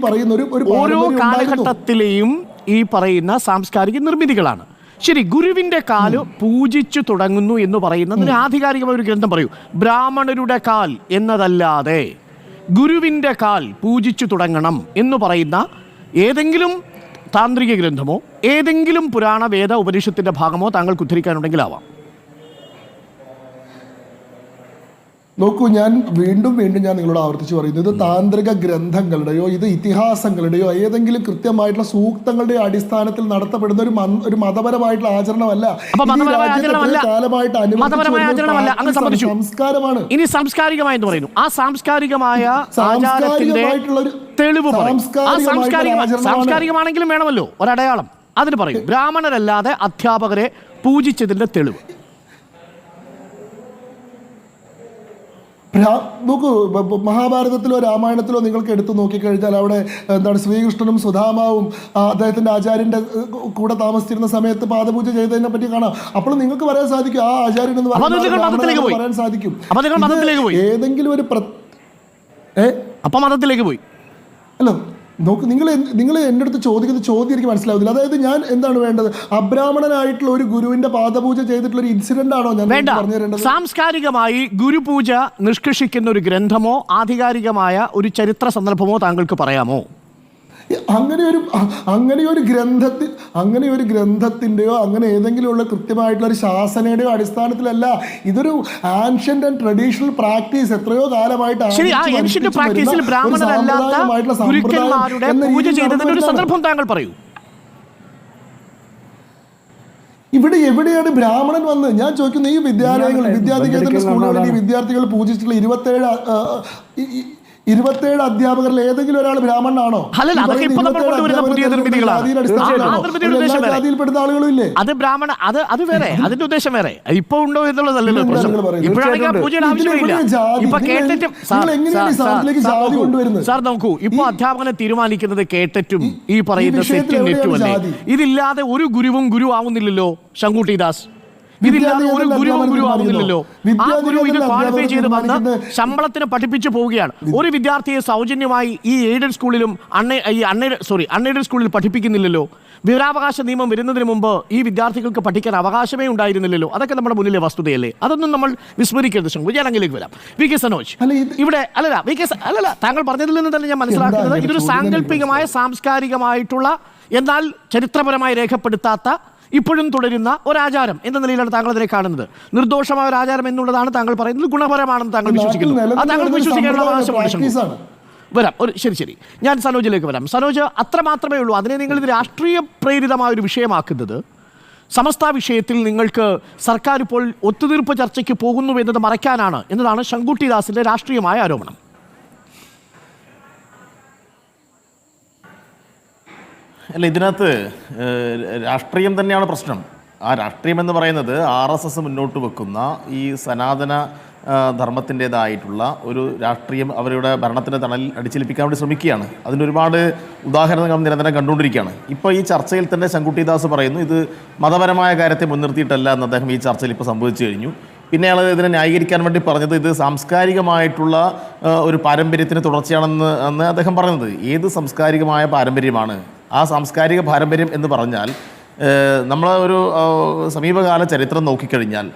ഓരോ കാലഘട്ടത്തിലെയും ഈ പറയുന്ന സാംസ്കാരിക നിർമ്മിതികളാണ്. ശരി, ഗുരുവിന്റെ കാല് പൂജിച്ചു തുടങ്ങുന്നു എന്ന് പറയുന്നതിന് ആധികാരികമായ ഒരു ഗ്രന്ഥം പറയൂ. ബ്രാഹ്മണരുടെ കാൽ എന്നതല്ലാതെ ഗുരുവിൻ്റെ കാൽ പൂജിച്ചു തുടങ്ങണം എന്ന് പറയുന്ന ഏതെങ്കിലും താന്ത്രിക ഗ്രന്ഥമോ ഏതെങ്കിലും പുരാണ വേദ ഉപനിഷത്തിന്റെ ഭാഗമോ താങ്കൾക്ക് ഉദ്ധരിക്കാനുണ്ടെങ്കിലാവാം. നോക്കൂ, ഞാൻ വീണ്ടും ഞാൻ നിങ്ങളോട് ആവർത്തിച്ച് പറയുന്നു, ഇത് താന്ത്രിക ഗ്രന്ഥങ്ങളുടെയോ ഇത് ഇതിഹാസങ്ങളുടെയോ ഏതെങ്കിലും കൃത്യമായിട്ടുള്ള സൂക്തങ്ങളുടെയോ അടിസ്ഥാനത്തിൽ നടത്തപ്പെടുന്ന ഒരു മതപരമായിട്ടുള്ള ആചരണമല്ല. സംസ്കാരമാണ്. ഇനി സാംസ്കാരികമായി എന്ന് പറയുന്നു. ആ സാംസ്കാരികമായ തെളിവ് സാംസ്കാരികമാണെങ്കിലും വേണമല്ലോ ഒരടയാളം. അതിന് പറയും ബ്രാഹ്മണരല്ലാതെ അധ്യാപകരെ പൂജിച്ചതിന്റെ തെളിവ്. നോക്കൂ, മഹാഭാരതത്തിലോ രാമായണത്തിലോ നിങ്ങൾക്ക് എടുത്തു നോക്കിക്കഴിഞ്ഞാൽ അവിടെ എന്താണ് ശ്രീകൃഷ്ണനും സുധാമാവും അദ്ദേഹത്തിന്റെ ആചാര്യന്റെ കൂടെ താമസിച്ചിരുന്ന സമയത്ത് പാദപൂജ ചെയ്തതിനെ പറ്റി കാണാം. അപ്പോൾ നിങ്ങൾക്ക് പറയാൻ സാധിക്കും ആ ആചാര്യൻ എന്ന് പറയാൻ സാധിക്കും. ഏതെങ്കിലും ഒരു മതത്തിലേക്ക് പോയി അല്ലോ. നോക്ക്, നിങ്ങൾ എൻ്റെ അടുത്ത് ചോദിക്കുന്ന ചോദ്യം എനിക്ക് മനസ്സിലാവുന്നില്ല. അതായത് ഞാൻ എന്താണ് വേണ്ടത്? അബ്രാഹ്മണനായിട്ടുള്ള ഒരു ഗുരുവിന്റെ പാദപൂജ ചെയ്തിട്ടുള്ള ഒരു ഇൻസിഡന്റ് ആണോ ഞാൻ പറഞ്ഞു തരേണ്ടത്? സാംസ്കാരികമായി ഗുരുപൂജ നിഷ്കർഷിക്കുന്ന ഒരു ഗ്രന്ഥമോ ആധികാരികമായ ഒരു ചരിത്ര സന്ദർഭമോ താങ്കൾക്ക് പറയാമോ? അങ്ങനെ ഒരു ഗ്രന്ഥത്തിൻ്റെയോ അങ്ങനെ ഏതെങ്കിലുമുള്ള കൃത്യമായിട്ടുള്ള ഒരു ശാസനയുടെയോ അടിസ്ഥാനത്തിലല്ല. ഇതൊരു ആൻഷ്യന്റ് ആൻഡ് ട്രഡീഷണൽ പ്രാക്ടീസ്, എത്രയോ കാലമായിട്ട് ഇവിടെ എവിടെയാണ് ബ്രാഹ്മണൻ വന്ന് ഞാൻ ചോദിക്കുന്നത്? ഈ വിദ്യാനികേതന സ്കൂളുകളിൽ ഈ വിദ്യാർത്ഥികൾ പൂജിച്ചിട്ടുള്ള 27 അധ്യാപകരിൽ ഏതെങ്കിലും ഒരാൾ ബ്രാഹ്മണനാണോ? ജാതിയിൽപ്പെടുന്ന ആളുകളും ഇല്ലേ? അത് ബ്രാഹ്മണ അത് വേറെ, അതിന്റെ ഉദ്ദേശം വേറെ. ഇപ്പൊ ഉണ്ടോ എന്നുള്ളതല്ലോ പ്രശ്നം. സാർ നോക്കൂ, ഇപ്പൊ അധ്യാപകനെ തീരുമാനിക്കുന്നത് കേട്ടിട്ടും ഈ പറയുന്ന സെറ്റും നെറ്റും അല്ലേ. ഇതില്ലാതെ ഒരു ഗുരുവും ഗുരു ആവുന്നില്ലല്ലോ ശങ്കുട്ടി ദാസ്. ഇതില്ലാതെ ഒരു ഗുരുവും ഗുരു ആവുന്നില്ലല്ലോ. ആ ഗുരു ഇത് ക്വാളിഫൈ ചെയ്ത് വന്ന് ശമ്പളത്തിന് പഠിപ്പിച്ചു പോവുകയാണ്. ഒരു വിദ്യാർത്ഥിയെ സൗജന്യമായി ഈ എയ്ഡഡ് സ്കൂളിലും അൺഎയ്ഡഡ് സ്കൂളിൽ പഠിപ്പിക്കുന്നില്ലല്ലോ. വിവരാവകാശ നിയമം വരുന്നതിന് മുമ്പ് ഈ വിദ്യാർത്ഥികൾക്ക് പഠിക്കാൻ അവകാശമേ ഉണ്ടായിരുന്നില്ലല്ലോ. അതൊക്കെ നമ്മുടെ മുന്നിലെ വസ്തുതയല്ലേ. അതൊന്നും നമ്മൾ വിസ്മരിക്കരുത്. വിജയാനങ്കിലേക്ക് വരാം. വി കെ സനോജ്, ഇവിടെ അല്ലല്ല താങ്കൾ പറഞ്ഞതിൽ നിന്ന് തന്നെ ഞാൻ മനസ്സിലാക്കുന്നത് ഇതൊരു സാങ്കല്പികമായ സാംസ്കാരികമായിട്ടുള്ള എന്നാൽ ചരിത്രപരമായി രേഖപ്പെടുത്താത്ത ഇപ്പോഴും തുടരുന്ന ഒരാചാരം എന്ന നിലയിലാണ് താങ്കൾ അതിനെ കാണുന്നത്. നിർദോഷമായ ഒരു ആചാരം എന്നുള്ളതാണ് താങ്കൾ പറയുന്നത്. ഗുണപരമാണെന്ന് താങ്കൾ വിശ്വസിക്കുന്നു. അത് താങ്കൾ വിശ്വസിക്കാനുള്ള അവകാശമാണ്. വരാം, ശരി, ഞാൻ സനോജിലേക്ക് വരാം. സനോജ്, അത്ര മാത്രമേ ഉള്ളൂ. അതിനെ നിങ്ങൾ ഇത് രാഷ്ട്രീയ പ്രേരിതമായ ഒരു വിഷയമാക്കുന്നത്. സമസ്ത വിഷയത്തിൽ നിങ്ങൾക്ക് സർക്കാർ ഇപ്പോൾ ഒത്തുതീർപ്പ് ചർച്ചയ്ക്ക് പോകുന്നു എന്നത് മറയ്ക്കാനാണ് എന്നതാണ് ശങ്കുട്ടി ദാസിന്റെ രാഷ്ട്രീയമായ ആരോപണം. അല്ല, ഇതിനകത്ത് രാഷ്ട്രീയം തന്നെയാണ് പ്രശ്നം. ആ രാഷ്ട്രീയം എന്ന് പറയുന്നത് RSS മുന്നോട്ട് വെക്കുന്ന ഈ സനാതന ധർമ്മത്തിൻ്റെതായിട്ടുള്ള ഒരു രാഷ്ട്രീയം അവരുടെ ഭരണത്തിൻ്റെ തണലിൽ അടിച്ചേൽപ്പിക്കാൻ വേണ്ടി ശ്രമിക്കുകയാണ്. അതിൻ്റെ ഒരുപാട് ഉദാഹരണങ്ങൾ നിരന്തരം കണ്ടുകൊണ്ടിരിക്കുകയാണ്. ഇപ്പോൾ ഈ ചർച്ചയിൽ തന്നെ ശങ്കുട്ടി ദാസ് പറയുന്നു ഇത് മതപരമായ കാര്യത്തെ മുൻനിർത്തിയിട്ടല്ല എന്ന് അദ്ദേഹം ഈ ചർച്ചയിൽ ഇപ്പോൾ സംഭവിച്ചു കഴിഞ്ഞു. പിന്നെ അയാൾ ഇതിനെ ന്യായീകരിക്കാൻ വേണ്ടി പറഞ്ഞത് ഇത് സാംസ്കാരികമായിട്ടുള്ള ഒരു പാരമ്പര്യത്തിന് തുടർച്ചയാണെന്ന് അദ്ദേഹം പറയുന്നത്. ഏത് സാംസ്കാരികമായ പാരമ്പര്യമാണ്? ആ സാംസ്കാരിക പാരമ്പര്യം എന്ന് പറഞ്ഞാൽ നമ്മൾ ഒരു സമീപകാല ചരിത്രം നോക്കിക്കഴിഞ്ഞാൽ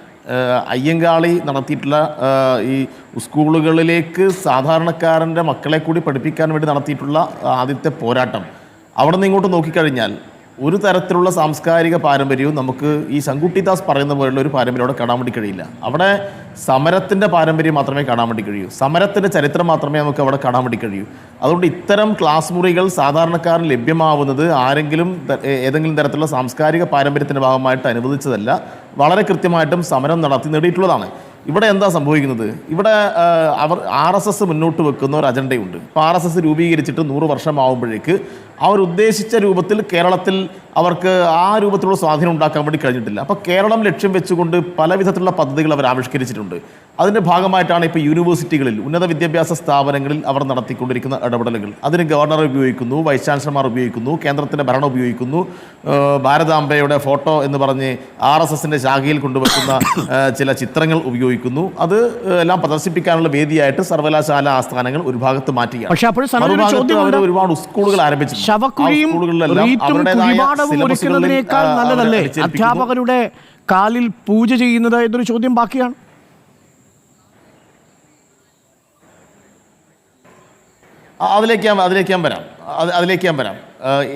അയ്യങ്കാളി നടത്തിയിട്ടുള്ള ഈ സ്കൂളുകളിലേക്ക് സാധാരണക്കാരൻ്റെ മക്കളെ കൂടി പഠിപ്പിക്കാൻ വേണ്ടി നടത്തിയിട്ടുള്ള ആദ്യത്തെ പോരാട്ടം അവിടെ നിന്ന് ഇങ്ങോട്ട് നോക്കിക്കഴിഞ്ഞാൽ ഒരു തരത്തിലുള്ള സാംസ്കാരിക പാരമ്പര്യവും നമുക്ക് ഈ ശങ്കുട്ടിദാസ് പറയുന്ന പോലുള്ള ഒരു പാരമ്പര്യം അവിടെ കാണാൻ വേണ്ടി കഴിയില്ല. അവിടെ സമരത്തിൻ്റെ പാരമ്പര്യം മാത്രമേ കാണാൻ വേണ്ടി കഴിയൂ, സമരത്തിൻ്റെ ചരിത്രം മാത്രമേ നമുക്ക് അവിടെ കാണാൻ വേണ്ടി കഴിയൂ. അതുകൊണ്ട് ഇത്തരം ക്ലാസ് മുറികൾ സാധാരണക്കാരന് ലഭ്യമാവുന്നത് ആരെങ്കിലും ഏതെങ്കിലും തരത്തിലുള്ള സാംസ്കാരിക പാരമ്പര്യത്തിൻ്റെ ഭാഗമായിട്ട് അനുവദിച്ചതല്ല, വളരെ കൃത്യമായിട്ടും സമരം നടത്തി നേടിയിട്ടുള്ളതാണ്. ഇവിടെ എന്താ സംഭവിക്കുന്നത്? ഇവിടെ RSS മുന്നോട്ട് വെക്കുന്ന ഒരു അജണ്ടയുണ്ട്. ഇപ്പോൾ RSS രൂപീകരിച്ചിട്ട് 100 വർഷമാവുമ്പോഴേക്ക് അവരുദ്ദേശിച്ച രൂപത്തിൽ കേരളത്തിൽ അവർക്ക് ആ രൂപത്തിലുള്ള സ്വാധീനം ഉണ്ടാക്കാൻ വേണ്ടി കഴിഞ്ഞിട്ടില്ല. അപ്പോൾ കേരളം ലക്ഷ്യം വെച്ചുകൊണ്ട് പല വിധത്തിലുള്ള പദ്ധതികൾ അവർ ആവിഷ്കരിച്ചിട്ടുണ്ട്. അതിൻ്റെ ഭാഗമായിട്ടാണ് ഇപ്പോൾ യൂണിവേഴ്സിറ്റികളിൽ, ഉന്നത വിദ്യാഭ്യാസ സ്ഥാപനങ്ങളിൽ അവർ നടത്തിക്കൊണ്ടിരിക്കുന്ന ഇടപെടലുകൾ. അതിന് ഗവർണർ ഉപയോഗിക്കുന്നു, വൈസ് ചാൻസലർമാർ ഉപയോഗിക്കുന്നു, കേന്ദ്രത്തിൻ്റെ ഭരണം ഉപയോഗിക്കുന്നു, ഭാരതാംബയുടെ ഫോട്ടോ എന്ന് പറഞ്ഞ് RSSൻ്റെ ശാഖയിൽ കൊണ്ടുവെക്കുന്ന ചില ചിത്രങ്ങൾ ഉപയോഗിക്കുന്നു. അത് എല്ലാം പ്രദർശിപ്പിക്കാനുള്ള വേദിയായിട്ട് സർവകലാശാല ആസ്ഥാനങ്ങൾ ഒരു ഭാഗത്ത് മാറ്റുകയാണ്. ഒരുപാട് സ്കൂളുകൾ ആരംഭിച്ചു. ഒരുക്കുന്നതിനേക്കാൾ നല്ലതല്ലേ അധ്യാപകരുടെ കാലിൽ പൂജ ചെയ്യുന്നത് എന്നൊരു ചോദ്യം ബാക്കിയാണ്. അതിലേക്ക് ഞാൻ വരാം.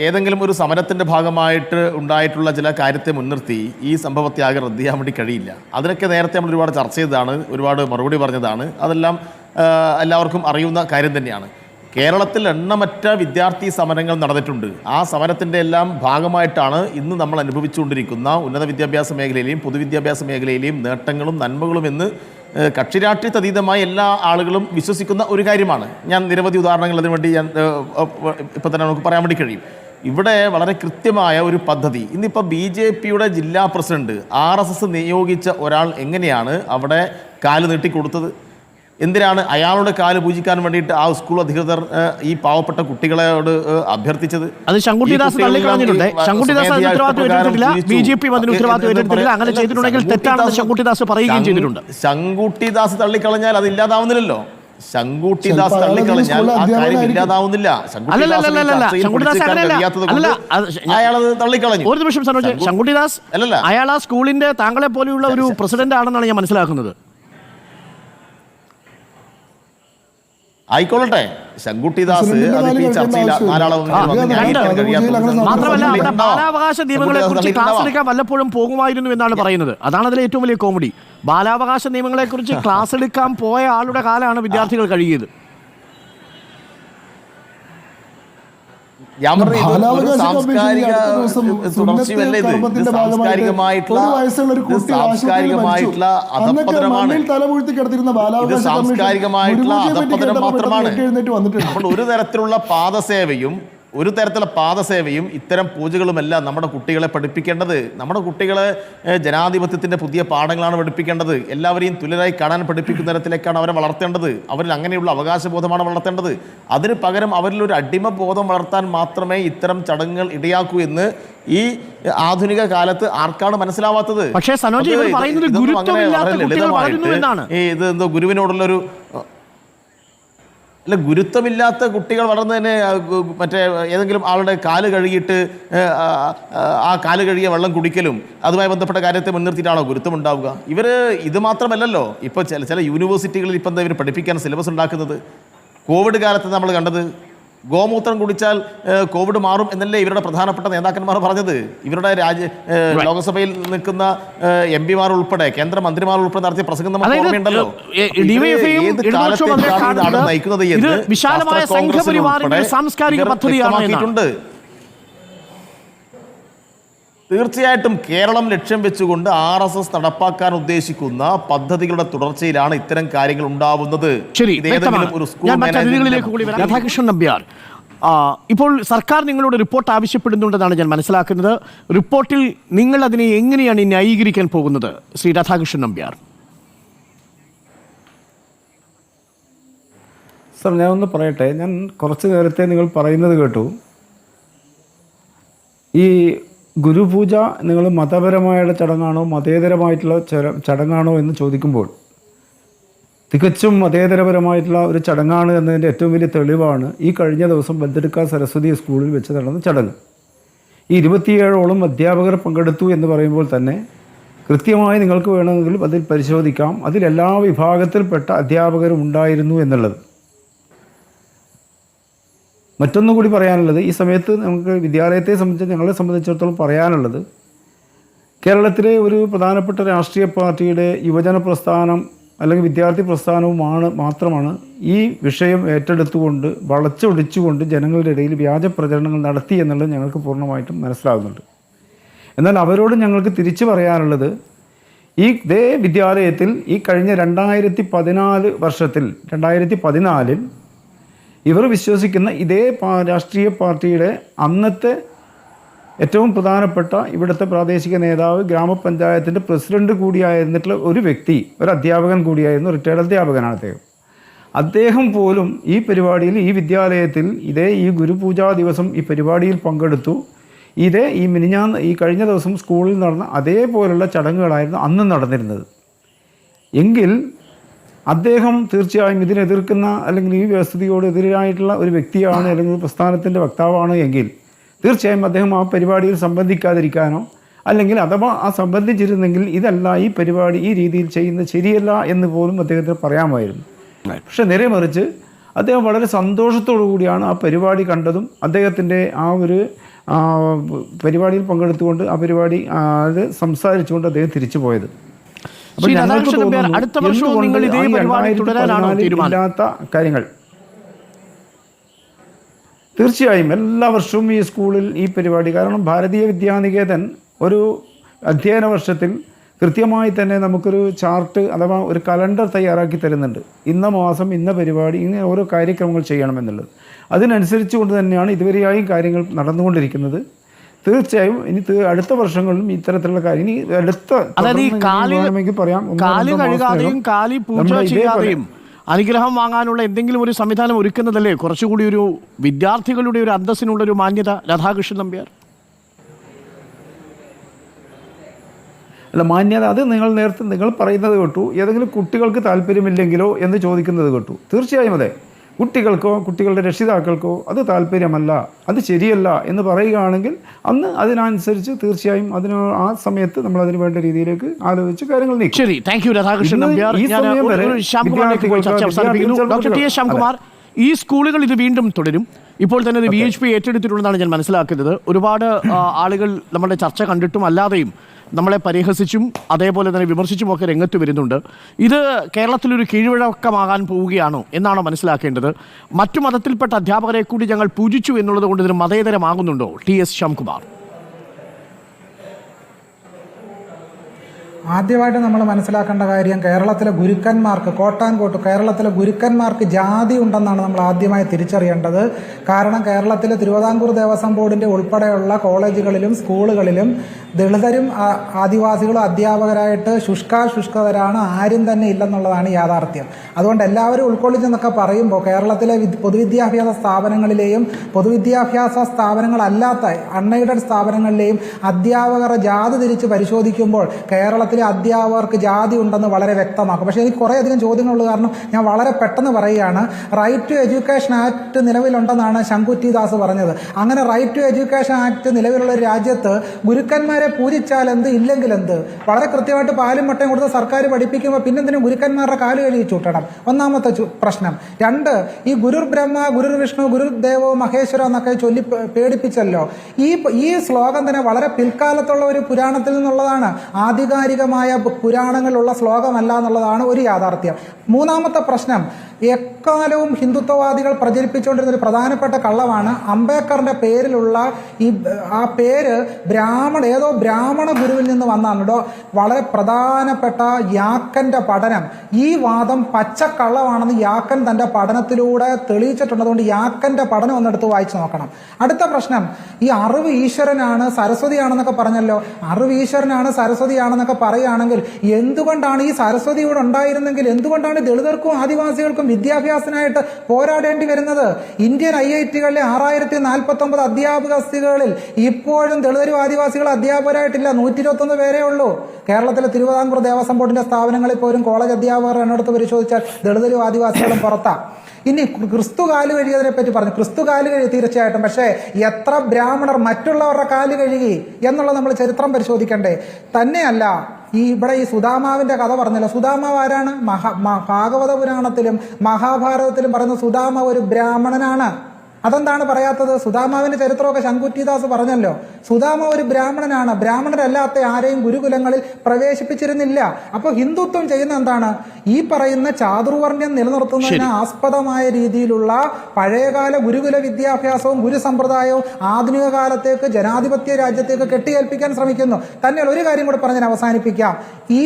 ഏതെങ്കിലും ഒരു സമരത്തിൻ്റെ ഭാഗമായിട്ട് ഉണ്ടായിട്ടുള്ള ചില കാര്യത്തെ മുൻനിർത്തി ഈ സംഭവത്തെ ആകെ റദ്ദ് ചെയ്യാൻ വേണ്ടി കഴിയില്ല. അതിനൊക്കെ നേരത്തെ നമ്മൾ ഒരുപാട് ചർച്ച ചെയ്തതാണ്, ഒരുപാട് മറുപടി പറഞ്ഞതാണ്. അതെല്ലാം എല്ലാവർക്കും അറിയുന്ന കാര്യം തന്നെയാണ്. കേരളത്തിൽ എണ്ണമറ്റ വിദ്യാർത്ഥി സമരങ്ങൾ നടന്നിട്ടുണ്ട്. ആ സമരത്തിൻ്റെ എല്ലാം ഭാഗമായിട്ടാണ് ഇന്ന് നമ്മൾ അനുഭവിച്ചുകൊണ്ടിരിക്കുന്ന ഉന്നത വിദ്യാഭ്യാസ മേഖലയിലെയും പൊതുവിദ്യാഭ്യാസ മേഖലയിലെയും നേട്ടങ്ങളും നന്മകളും എന്ന് കക്ഷിരാഷ്ട്രീയതീതമായി എല്ലാ ആളുകളും വിശ്വസിക്കുന്ന ഒരു കാര്യമാണ്. ഞാൻ നിരവധി ഉദാഹരണങ്ങൾ അതിനുവേണ്ടി ഇപ്പം തന്നെ നമുക്ക് പറയാൻ വേണ്ടി കഴിയും. ഇവിടെ വളരെ കൃത്യമായ ഒരു പദ്ധതി. ഇന്നിപ്പോൾ BJPയുടെ ജില്ലാ പ്രസിഡന്റ് RSS നിയോഗിച്ച ഒരാൾ എങ്ങനെയാണ് അവിടെ കാല് നീട്ടിക്കൊടുത്തത്? എന്തിനാണ് അയാളുടെ കാല് പൂജിക്കാൻ വേണ്ടിയിട്ട് ആ സ്കൂൾ അധികൃതർ ഈ പാവപ്പെട്ട കുട്ടികളോട് അഭ്യർത്ഥിച്ചത്? അത് ശങ്കുട്ടിദാസ് തള്ളിക്കളഞ്ഞിട്ടുണ്ട്. ശങ്കുട്ടിദാസ് BJP അങ്ങനെ ചെയ്തിട്ടുണ്ടെങ്കിൽ തെറ്റാണെന്ന് ശങ്കുട്ടിദാസ് പറയുകയും ചെയ്തിട്ടുണ്ട്. ശങ്കുട്ടിദാസ് തള്ളിക്കളഞ്ഞാൽ അത് ഇല്ലാതാവുന്നില്ലല്ലോ. ശങ്കുട്ടിദാസ് തള്ളിക്കളഞ്ഞാൽ ആ കാര്യം ഇല്ലാതാവുന്നില്ല. അയാളത് തള്ളിക്കളഞ്ഞു. ഒരു നിമിഷം സനോജ്, ശങ്കുട്ടിദാസ് അയാൾ ആ സ്കൂളിന്റെ താങ്കളെ പോലെയുള്ള ഒരു പ്രസിഡന്റ് ആണെന്നാണ് ഞാൻ മനസ്സിലാക്കുന്നത്. ആയിക്കൊള്ളട്ടെ, ശങ്കുട്ടിദാസ് മാത്രമല്ല അവിടെ ബാലാവകാശ നിയമങ്ങളെ കുറിച്ച് ക്ലാസ് എടുക്കാൻ വല്ലപ്പോഴും പോകുമായിരുന്നു എന്നാണ് പറയുന്നത്. അതാണ് അതിലെ ഏറ്റവും വലിയ കോമഡി. ബാലാവകാശ നിയമങ്ങളെ കുറിച്ച് ക്ലാസ് എടുക്കാൻ പോയ ആളുടെ കാലാണ് വിദ്യാർത്ഥികൾ കഴിയുന്നത്. ഒരു തരത്തിലുള്ള പാദസേവയും ഇത്തരം പൂജകളുമെല്ലാം നമ്മുടെ കുട്ടികളെ പഠിപ്പിക്കേണ്ടത്. നമ്മുടെ കുട്ടികളെ ജനാധിപത്യത്തിൻ്റെ പുതിയ പാഠങ്ങളാണ് പഠിപ്പിക്കേണ്ടത്. എല്ലാവരെയും തുല്യരായി കാണാൻ പഠിപ്പിക്കുന്ന തരത്തിലേക്കാണ് അവരെ വളർത്തേണ്ടത്. അവരിൽ അങ്ങനെയുള്ള അവകാശബോധമാണ് വളർത്തേണ്ടത്. അതിന് പകരം അവരിലൊരു അടിമബോധം വളർത്താൻ മാത്രമേ ഇത്തരം ചടങ്ങുകൾ ഇടയാക്കൂ എന്ന് ഈ ആധുനിക കാലത്ത് ആർക്കാണ് മനസ്സിലാവാത്തത്? പക്ഷേ സനോജ് ഇവർ പറയുന്നത് ഇത് എന്തോ ഗുരുവിനോടുള്ളൊരു അല്ല, ഗുരുത്വമില്ലാത്ത കുട്ടികൾ വളർന്നതിന് മറ്റേ ഏതെങ്കിലും ആളുടെ കാല് കഴുകിയിട്ട് ആ കാല് കഴുകിയ വെള്ളം കുടിക്കലും അതുമായി ബന്ധപ്പെട്ട കാര്യത്തെ മുൻനിർത്തിയിട്ടാണോ ഗുരുത്വം ഉണ്ടാവുക? ഇത് മാത്രമല്ലല്ലോ. ഇപ്പോൾ ചില യൂണിവേഴ്സിറ്റികളിൽ ഇപ്പം എന്താ ഇവർ പഠിപ്പിക്കാൻ സിലബസ് ഉണ്ടാക്കുന്നത്? കോവിഡ് കാലത്ത് നമ്മൾ കണ്ടത് ഗോമൂത്രം കുടിച്ചാൽ കോവിഡ് മാറും എന്നല്ലേ ഇവരുടെ പ്രധാനപ്പെട്ട നേതാക്കന്മാർ പറഞ്ഞത്. ഇവരുടെ ലോകസഭയിൽ നിൽക്കുന്ന MP-മാർ ഉൾപ്പെടെ കേന്ദ്രമന്ത്രിമാർ ഉൾപ്പെടെ നടത്തിയ പ്രസംഗം നമുക്ക് ഓർമ്മയുണ്ടല്ലോ. നയിക്കുന്നത് തീർച്ചയായിട്ടും കേരളം ലക്ഷ്യം വെച്ചുകൊണ്ട് RSS നടപ്പാക്കാൻ ഉദ്ദേശിക്കുന്ന പദ്ധതികളുടെ തുടർച്ചയിലാണ് ഇത്തരം കാര്യങ്ങൾ ഉണ്ടാവുന്നത്. രാധാകൃഷ്ണൻ നമ്പ്യാർ, ഇപ്പോൾ സർക്കാർ നിങ്ങളോട് റിപ്പോർട്ട് ആവശ്യപ്പെടുന്നുണ്ടെന്നാണ് ഞാൻ മനസ്സിലാക്കുന്നത്. റിപ്പോർട്ടിൽ നിങ്ങൾ അതിനെ എങ്ങനെയാണ് ന്യായീകരിക്കാൻ പോകുന്നത്, ശ്രീ രാധാകൃഷ്ണൻ നമ്പ്യാർ? സർ, ഞാനൊന്ന് പറയട്ടെ. ഞാൻ കുറച്ച് നേരത്തെ നിങ്ങൾ പറയുന്നത് കേട്ടു. ഈ ഗുരുപൂജ നിങ്ങൾ മതപരമായ ചടങ്ങാണോ മതേതരമായിട്ടുള്ള ചടങ്ങാണോ എന്ന് ചോദിക്കുമ്പോൾ തികച്ചും മതേതരപരമായിട്ടുള്ള ഒരു ചടങ്ങാണ് എന്നതിൻ്റെ ഏറ്റവും വലിയ തെളിവാണ് ഈ കഴിഞ്ഞ ദിവസം ബന്ദടുക്ക സരസ്വതി സ്കൂളിൽ വെച്ച് നടന്ന ചടങ്ങ്. ഈ 27ഓളം അധ്യാപകർ പങ്കെടുത്തു എന്ന് പറയുമ്പോൾ തന്നെ കൃത്യമായി നിങ്ങൾക്ക് വേണമെങ്കിൽ അതിൽ പരിശോധിക്കാം. അതിലെല്ലാ വിഭാഗത്തിൽപ്പെട്ട അധ്യാപകരും ഉണ്ടായിരുന്നു എന്നുള്ളത്. മറ്റൊന്നും കൂടി പറയാനുള്ളത്, ഈ സമയത്ത് നമുക്ക് വിദ്യാലയത്തെ സംബന്ധിച്ച് ഞങ്ങളെ സംബന്ധിച്ചിടത്തോളം പറയാനുള്ളത്, കേരളത്തിലെ ഒരു പ്രധാനപ്പെട്ട രാഷ്ട്രീയ പാർട്ടിയുടെ യുവജന പ്രസ്ഥാനം അല്ലെങ്കിൽ വിദ്യാർത്ഥി പ്രസ്ഥാനവുമാണ് മാത്രമാണ് ഈ വിഷയം ഏറ്റെടുത്തുകൊണ്ട് വളച്ചൊടിച്ചുകൊണ്ട് ജനങ്ങളുടെ ഇടയിൽ വ്യാജ പ്രചരണങ്ങൾ നടത്തി എന്നുള്ളത് ഞങ്ങൾക്ക് പൂർണ്ണമായിട്ടും മനസ്സിലാകുന്നുണ്ട്. എന്നാൽ അവരോട് ഞങ്ങൾക്ക് തിരിച്ചു പറയാനുള്ളത്, ഈ ഇതേ വിദ്യാലയത്തിൽ ഈ കഴിഞ്ഞ 2014 വർഷത്തിൽ 2014 ഇവർ വിശ്വസിക്കുന്ന ഇതേ രാഷ്ട്രീയ പാർട്ടിയുടെ അന്നത്തെ ഏറ്റവും പ്രധാനപ്പെട്ട ഇവിടുത്തെ പ്രാദേശിക നേതാവ്, ഗ്രാമപഞ്ചായത്തിൻ്റെ പ്രസിഡന്റ് കൂടിയായിരുന്നിട്ടുള്ള ഒരു വ്യക്തി, ഒരു അധ്യാപകൻ കൂടിയായിരുന്നു, റിട്ടയർഡ് അധ്യാപകനാണ് അദ്ദേഹം പോലും ഈ പരിപാടിയിൽ, ഈ വിദ്യാലയത്തിൽ ഇതേ ഈ ഗുരുപൂജാ ദിവസം ഈ പരിപാടിയിൽ പങ്കെടുത്തു. ഇതേ ഈ കഴിഞ്ഞ ദിവസം സ്കൂളിൽ നടന്ന അതേപോലുള്ള ചടങ്ങുകളായിരുന്നു അന്ന് നടന്നിരുന്നത്. എങ്കിൽ അദ്ദേഹം തീർച്ചയായും ഇതിനെതിർക്കുന്ന അല്ലെങ്കിൽ ഈ വ്യവസ്ഥിതിയോട് എതിരായിട്ടുള്ള ഒരു വ്യക്തിയാണ് അല്ലെങ്കിൽ ഒരു പ്രസ്ഥാനത്തിൻ്റെ വക്താവാണ് എങ്കിൽ തീർച്ചയായും അദ്ദേഹം ആ പരിപാടിയിൽ സംബന്ധിക്കാതിരിക്കാനോ അല്ലെങ്കിൽ അഥവാ ആ സംബന്ധിച്ചിരുന്നെങ്കിൽ ഇതല്ല, ഈ പരിപാടി ഈ രീതിയിൽ ചെയ്യുന്നത് ശരിയല്ല എന്ന് പോലും അദ്ദേഹത്തിന് പറയാമായിരുന്നു. പക്ഷെ നേരെ മറിച്ച് അദ്ദേഹം വളരെ സന്തോഷത്തോടു കൂടിയാണ് ആ പരിപാടി കണ്ടതും അദ്ദേഹത്തിൻ്റെ ആ ഒരു പരിപാടിയിൽ പങ്കെടുത്തുകൊണ്ട് ആ പരിപാടി അത് സംസാരിച്ചുകൊണ്ട് അദ്ദേഹം തിരിച്ചു പോയത്. അപ്പോൾ ഞങ്ങൾക്ക് തോന്നുന്നു ഇല്ലാത്ത കാര്യങ്ങൾ തീർച്ചയായും എല്ലാ വർഷവും ഈ സ്കൂളിൽ ഈ പരിപാടി, കാരണം ഭാരതീയ വിദ്യാനികേതൻ ഒരു അധ്യയന വർഷത്തിൽ കൃത്യമായി തന്നെ നമുക്കൊരു ചാർട്ട് അഥവാ ഒരു കലണ്ടർ തയ്യാറാക്കി തരുന്നുണ്ട്. ഇന്ന മാസം ഇന്ന പരിപാടി, ഇങ്ങനെ ഓരോ കാര്യക്രമങ്ങൾ ചെയ്യണമെന്നുള്ളത്. അതിനനുസരിച്ച് കൊണ്ട് തന്നെയാണ് ഇതുവരെയായും കാര്യങ്ങൾ നടന്നുകൊണ്ടിരിക്കുന്നത്. തീർച്ചയായും ഇനി അടുത്ത വർഷങ്ങളിലും ഇത്തരത്തിലുള്ള കാര്യം ഇനി അടുത്ത പറയാം, അനുഗ്രഹം വാങ്ങാനുള്ള എന്തെങ്കിലും ഒരു സംവിധാനം ഒരുക്കുന്നതല്ലേ കുറച്ചുകൂടി ഒരു വിദ്യാർത്ഥികളുടെ ഒരു അന്തസ്സിനുള്ള ഒരു മാന്യത, രാധാകൃഷ്ണൻ നമ്പ്യാർ? അല്ല, മാന്യത അത് നേരത്തെ നിങ്ങൾ പറയുന്നത് കേട്ടു. ഏതെങ്കിലും കുട്ടികൾക്ക് താല്പര്യമില്ലെങ്കിലോ എന്ന് ചോദിക്കുന്നത് കേട്ടു. തീർച്ചയായും അതെ, കുട്ടികൾക്കോ കുട്ടികളുടെ രക്ഷിതാക്കൾക്കോ അത് താല്പര്യമല്ല, അത് ശരിയല്ല എന്ന് പറയുകയാണെങ്കിൽ അന്ന് അതിനനുസരിച്ച് തീർച്ചയായും ആ സമയത്ത് നമ്മൾ അതിന് വേണ്ട രീതിയിലേക്ക് ആലോചിച്ച് കാര്യങ്ങൾ നീക്കും. ശരി, thank you Radhakrishnan Nambiar. Doctor T S Shyamkumar, ഈ സ്കൂളുകൾ ഇത് വീണ്ടും തുടരും. ഇപ്പോൾ തന്നെ ഇത് VHP ഏറ്റെടുത്തിട്ടുണ്ടെന്നാണ് ഞാൻ മനസ്സിലാക്കുന്നത്. ഒരുപാട് ആളുകൾ നമ്മുടെ ചർച്ച കണ്ടിട്ടും അല്ലാതെയും നമ്മളെ പരിഹസിച്ചും അതേപോലെ തന്നെ വിമർശിച്ചുമൊക്കെ രംഗത്ത് വരുന്നുണ്ട്. ഇത് കേരളത്തിലൊരു കീഴ്വഴക്കമാകാൻ പോവുകയാണോ എന്നാണോ മനസ്സിലാക്കേണ്ടത്? മറ്റു മതത്തിൽപ്പെട്ട അധ്യാപകരെ കൂടി ഞങ്ങൾ പൂജിച്ചു എന്നുള്ളത് കൊണ്ട് ഇതിന് മതേതരമാകുന്നുണ്ടോ? TS ശ്യാംകുമാർ. ആദ്യമായിട്ട് നമ്മൾ മനസ്സിലാക്കേണ്ട കാര്യം, കേരളത്തിലെ ഗുരുക്കന്മാർക്ക് കേരളത്തിലെ ഗുരുക്കന്മാർക്ക് ജാതി ഉണ്ടെന്നാണ് നമ്മൾ ആദ്യമായി തിരിച്ചറിയേണ്ടത്. കാരണം കേരളത്തിലെ തിരുവിതാംകൂർ ദേവസ്വം ബോർഡിൻ്റെ ഉൾപ്പെടെയുള്ള കോളേജുകളിലും സ്കൂളുകളിലും ദളിതരും ആദിവാസികളും അധ്യാപകരായിട്ട് ശുഷ്കതരാണ്, ആരും തന്നെ ഇല്ലെന്നുള്ളതാണ് യാഥാർത്ഥ്യം. അതുകൊണ്ട് എല്ലാവരും ഉൾക്കൊള്ളിച്ചെന്നൊക്കെ പറയുമ്പോൾ കേരളത്തിലെ പൊതുവിദ്യാഭ്യാസ സ്ഥാപനങ്ങളിലെയും പൊതുവിദ്യാഭ്യാസ സ്ഥാപനങ്ങളല്ലാത്ത അൺഎയ്ഡഡ് സ്ഥാപനങ്ങളിലെയും അധ്യാപകരുടെ ജാതി തിരിച്ച് പരിശോധിക്കുമ്പോൾ കേരളത്തിൽ അധ്യാപകർക്ക് ജാതി ഉണ്ടെന്ന് വളരെ വ്യക്തമാക്കും. പക്ഷേ എനിക്ക് കുറേയധികം ചോദ്യങ്ങളുള്ളത് കാരണം ഞാൻ വളരെ പെട്ടെന്ന് പറയുകയാണ്. റൈറ്റ് ടു എഡ്യൂക്കേഷൻ ആക്ട് നിലവിലുണ്ടെന്നാണ് ശങ്കുറ്റി ദാസ് പറഞ്ഞത്. അങ്ങനെ റൈറ്റ് ടു എഡ്യൂക്കേഷൻ ആക്ട് നിലവിലുള്ള രാജ്യത്ത് ഗുരുക്കന്മാരെ പൂജിച്ചാൽ എന്ത്, ഇല്ലെങ്കിൽ എന്ത്? വളരെ കൃത്യമായിട്ട് പാലും മുട്ടയും കൊടുത്ത് സർക്കാർ പഠിപ്പിക്കുമ്പോൾ പിന്നെന്തിനും ഗുരുക്കന്മാരുടെ കാല് കഴുകി ചൂട്ടണം? ഒന്നാമത്തെ പ്രശ്നം. രണ്ട്, ഈ ഗുരുർ ബ്രഹ്മ ഗുരുർ വിഷ്ണു ഗുരുർ ദേവോ മഹേശ്വര എന്നൊക്കെ ചൊല്ലി പേടിപ്പിച്ചല്ലോ. ഈ ശ്ലോകം തന്നെ വളരെ പിൽക്കാലത്തുള്ള ഒരു പുരാണത്തിൽ നിന്നുള്ളതാണ്. ആധികാരികമായ പുരാണങ്ങളിലുള്ള ശ്ലോകമല്ല എന്നുള്ളതാണ് ഒരു യാഥാർത്ഥ്യം. മൂന്നാമത്തെ പ്രശ്നം, എക്കാലവും ഹിന്ദുത്വവാദികൾ പ്രചരിപ്പിച്ചുകൊണ്ടിരുന്ന ഒരു പ്രധാനപ്പെട്ട കള്ളമാണ് അംബേദ്കറിന്റെ പേരിലുള്ള ആ പേര് ഏതോ ബ്രാഹ്മണ ഗുരുവിൽ നിന്ന് വന്നാണ്. വളരെ പ്രധാനപ്പെട്ട യാക്കന്റെ പഠനം, ഈ വാദം പച്ചക്കള്ളമാണെന്ന് യാക്കൻ തന്റെ പഠനത്തിലൂടെ തെളിയിച്ചിട്ടുണ്ട്. അതുകൊണ്ട് യാക്കന്റെ പഠനം ഒന്നെടുത്ത് വായിച്ചു നോക്കണം. അടുത്ത പ്രശ്നം, ഈ അറിവ് ഈശ്വരനാണ് സരസ്വതിയാണെന്നൊക്കെ പറഞ്ഞല്ലോ. അറിവ് ഈശ്വരനാണ് സരസ്വതിയാണെന്നൊക്കെ പറയുകയാണെങ്കിൽ എന്തുകൊണ്ടാണ് ഈ സരസ്വതി ഇവിടെ ഉണ്ടായിരുന്നെങ്കിൽ എന്തുകൊണ്ടാണ് ദളിതർക്കും ആദിവാസികൾക്കും വിദ്യാഭ്യാസത്തിനായിട്ട് പോരാടേണ്ടി വരുന്നത്? ഇന്ത്യൻ IIT-കളിലെ 6049 അധ്യാപക തസ്തികകളിൽ ഇപ്പോഴും ദളിതരും ആദിവാസികളും അധ്യാപകരായിട്ടില്ല. 121 പേരേ ഉള്ളൂ. കേരളത്തിലെ തിരുവിതാംകൂർ ദേവസ്വം ബോർഡിന്റെ സ്ഥാപനങ്ങളിൽ പോലും കോളേജ് അധ്യാപകർ എണ്ണെടുത്ത് പരിശോധിച്ചാൽ ദളിതരും ആദിവാസികളും പുറത്താണ്. ഇനി ക്രിസ്തു കാല് കഴുകിയതിനെ പറ്റി പറഞ്ഞു. ക്രിസ്തു കാല് കഴുകി തീർച്ചയായിട്ടും. പക്ഷേ എത്ര ബ്രാഹ്മണർ മറ്റുള്ളവരുടെ കാല് കഴുകി എന്നുള്ളത് നമ്മൾ ചരിത്രം പരിശോധിക്കണ്ടേ? തന്നെയല്ല, ഇവിടെ ഈ സുദാമാവിന്റെ കഥ പറഞ്ഞല്ലോ. സുദാമാവ് ആരാണ്? ഭാഗവത പുരാണത്തിലും മഹാഭാരതത്തിലും പറയുന്ന സുദാമ ഒരു ബ്രാഹ്മണനാണ്. അതെന്താണ് പറയാത്തത്? സുധാമാവിന്റെ ചരിത്രമൊക്കെ ശങ്കുറ്റിദാസ് പറഞ്ഞല്ലോ. സുധാമ ഒരു ബ്രാഹ്മണനാണ്. ബ്രാഹ്മണരല്ലാത്ത ആരെയും ഗുരുകുലങ്ങളിൽ പ്രവേശിപ്പിച്ചിരുന്നില്ല. അപ്പോൾ ഹിന്ദുത്വം ചെയ്യുന്ന എന്താണ്? ഈ പറയുന്ന ചാതുർവർണ്ണ്യം നിലനിർത്തുന്നതിന് ആസ്പദമായ രീതിയിലുള്ള പഴയകാല ഗുരുകുല വിദ്യാഭ്യാസവും ഗുരുസമ്പ്രദായവും ആധുനിക കാലത്തേക്ക് ജനാധിപത്യ രാജ്യത്തേക്ക് കെട്ടിയേൽപ്പിക്കാൻ ശ്രമിക്കുന്നു. തന്നെയുള്ള ഒരു കാര്യം കൂടെ പറഞ്ഞ് അവസാനിപ്പിക്കാം. ഈ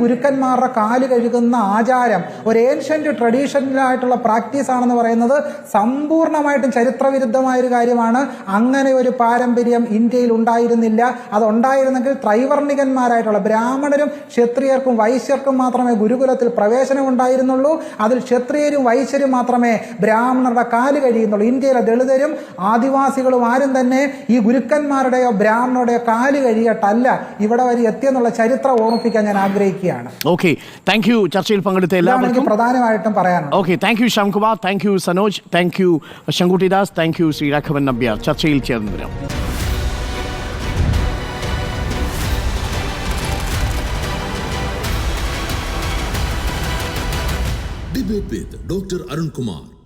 ഗുരുക്കന്മാരുടെ കാല് കഴുകുന്ന ആചാരം ഒരു ഏൻഷ്യന്റ് ട്രഡീഷണലായിട്ടുള്ള പ്രാക്ടീസ് ആണെന്ന് പറയുന്നത് സമ്പൂർണ്ണമായിട്ടും ചരിത്രവിരുദ്ധമായ ഒരു കാര്യമാണ്. അങ്ങനെ ഒരു പാരമ്പര്യം ഇന്ത്യയിൽ ഉണ്ടായിരുന്നില്ല. അതുണ്ടായിരുന്നെങ്കിൽ ത്രൈവർണികന്മാരായിട്ടുള്ള ബ്രാഹ്മണരും ക്ഷത്രിയർക്കും വൈശ്യർക്കും മാത്രമേ ഗുരുകുലത്തിൽ പ്രവേശനം ഉണ്ടായിരുന്നുള്ളൂ. അതിൽ ക്ഷത്രിയരും വൈശ്യരും മാത്രമേ ബ്രാഹ്മണരുടെ കാല് കഴിയുന്നുള്ളൂ. ഇന്ത്യയിലെ ദളിതരും ആദിവാസികളും ആരും തന്നെ ഈ ഗുരുക്കന്മാരുടെയോ ബ്രാഹ്മണരുടെയോ കാല് കഴിയട്ടല്ല ഇവിടെ വരെ എത്തിയെന്നുള്ള ചരിത്രം ഓർമ്മിപ്പിക്കാൻ ഞാൻ ആഗ്രഹിക്കുകയാണ്. Okay, thank you. ചർച്ചയിൽ പങ്കെടുത്ത എല്ലാവർക്കും പ്രധാനമായിട്ടും പറയാനുണ്ട്. Okay, thank you Shyamkumar, thank you Sanoj, thank you Shankuttidas, thank you Shri Raghavan Nambiar. ചർച്ചയിൽ ചേർന്നതിനും Debate with Dr. Arun Kumar.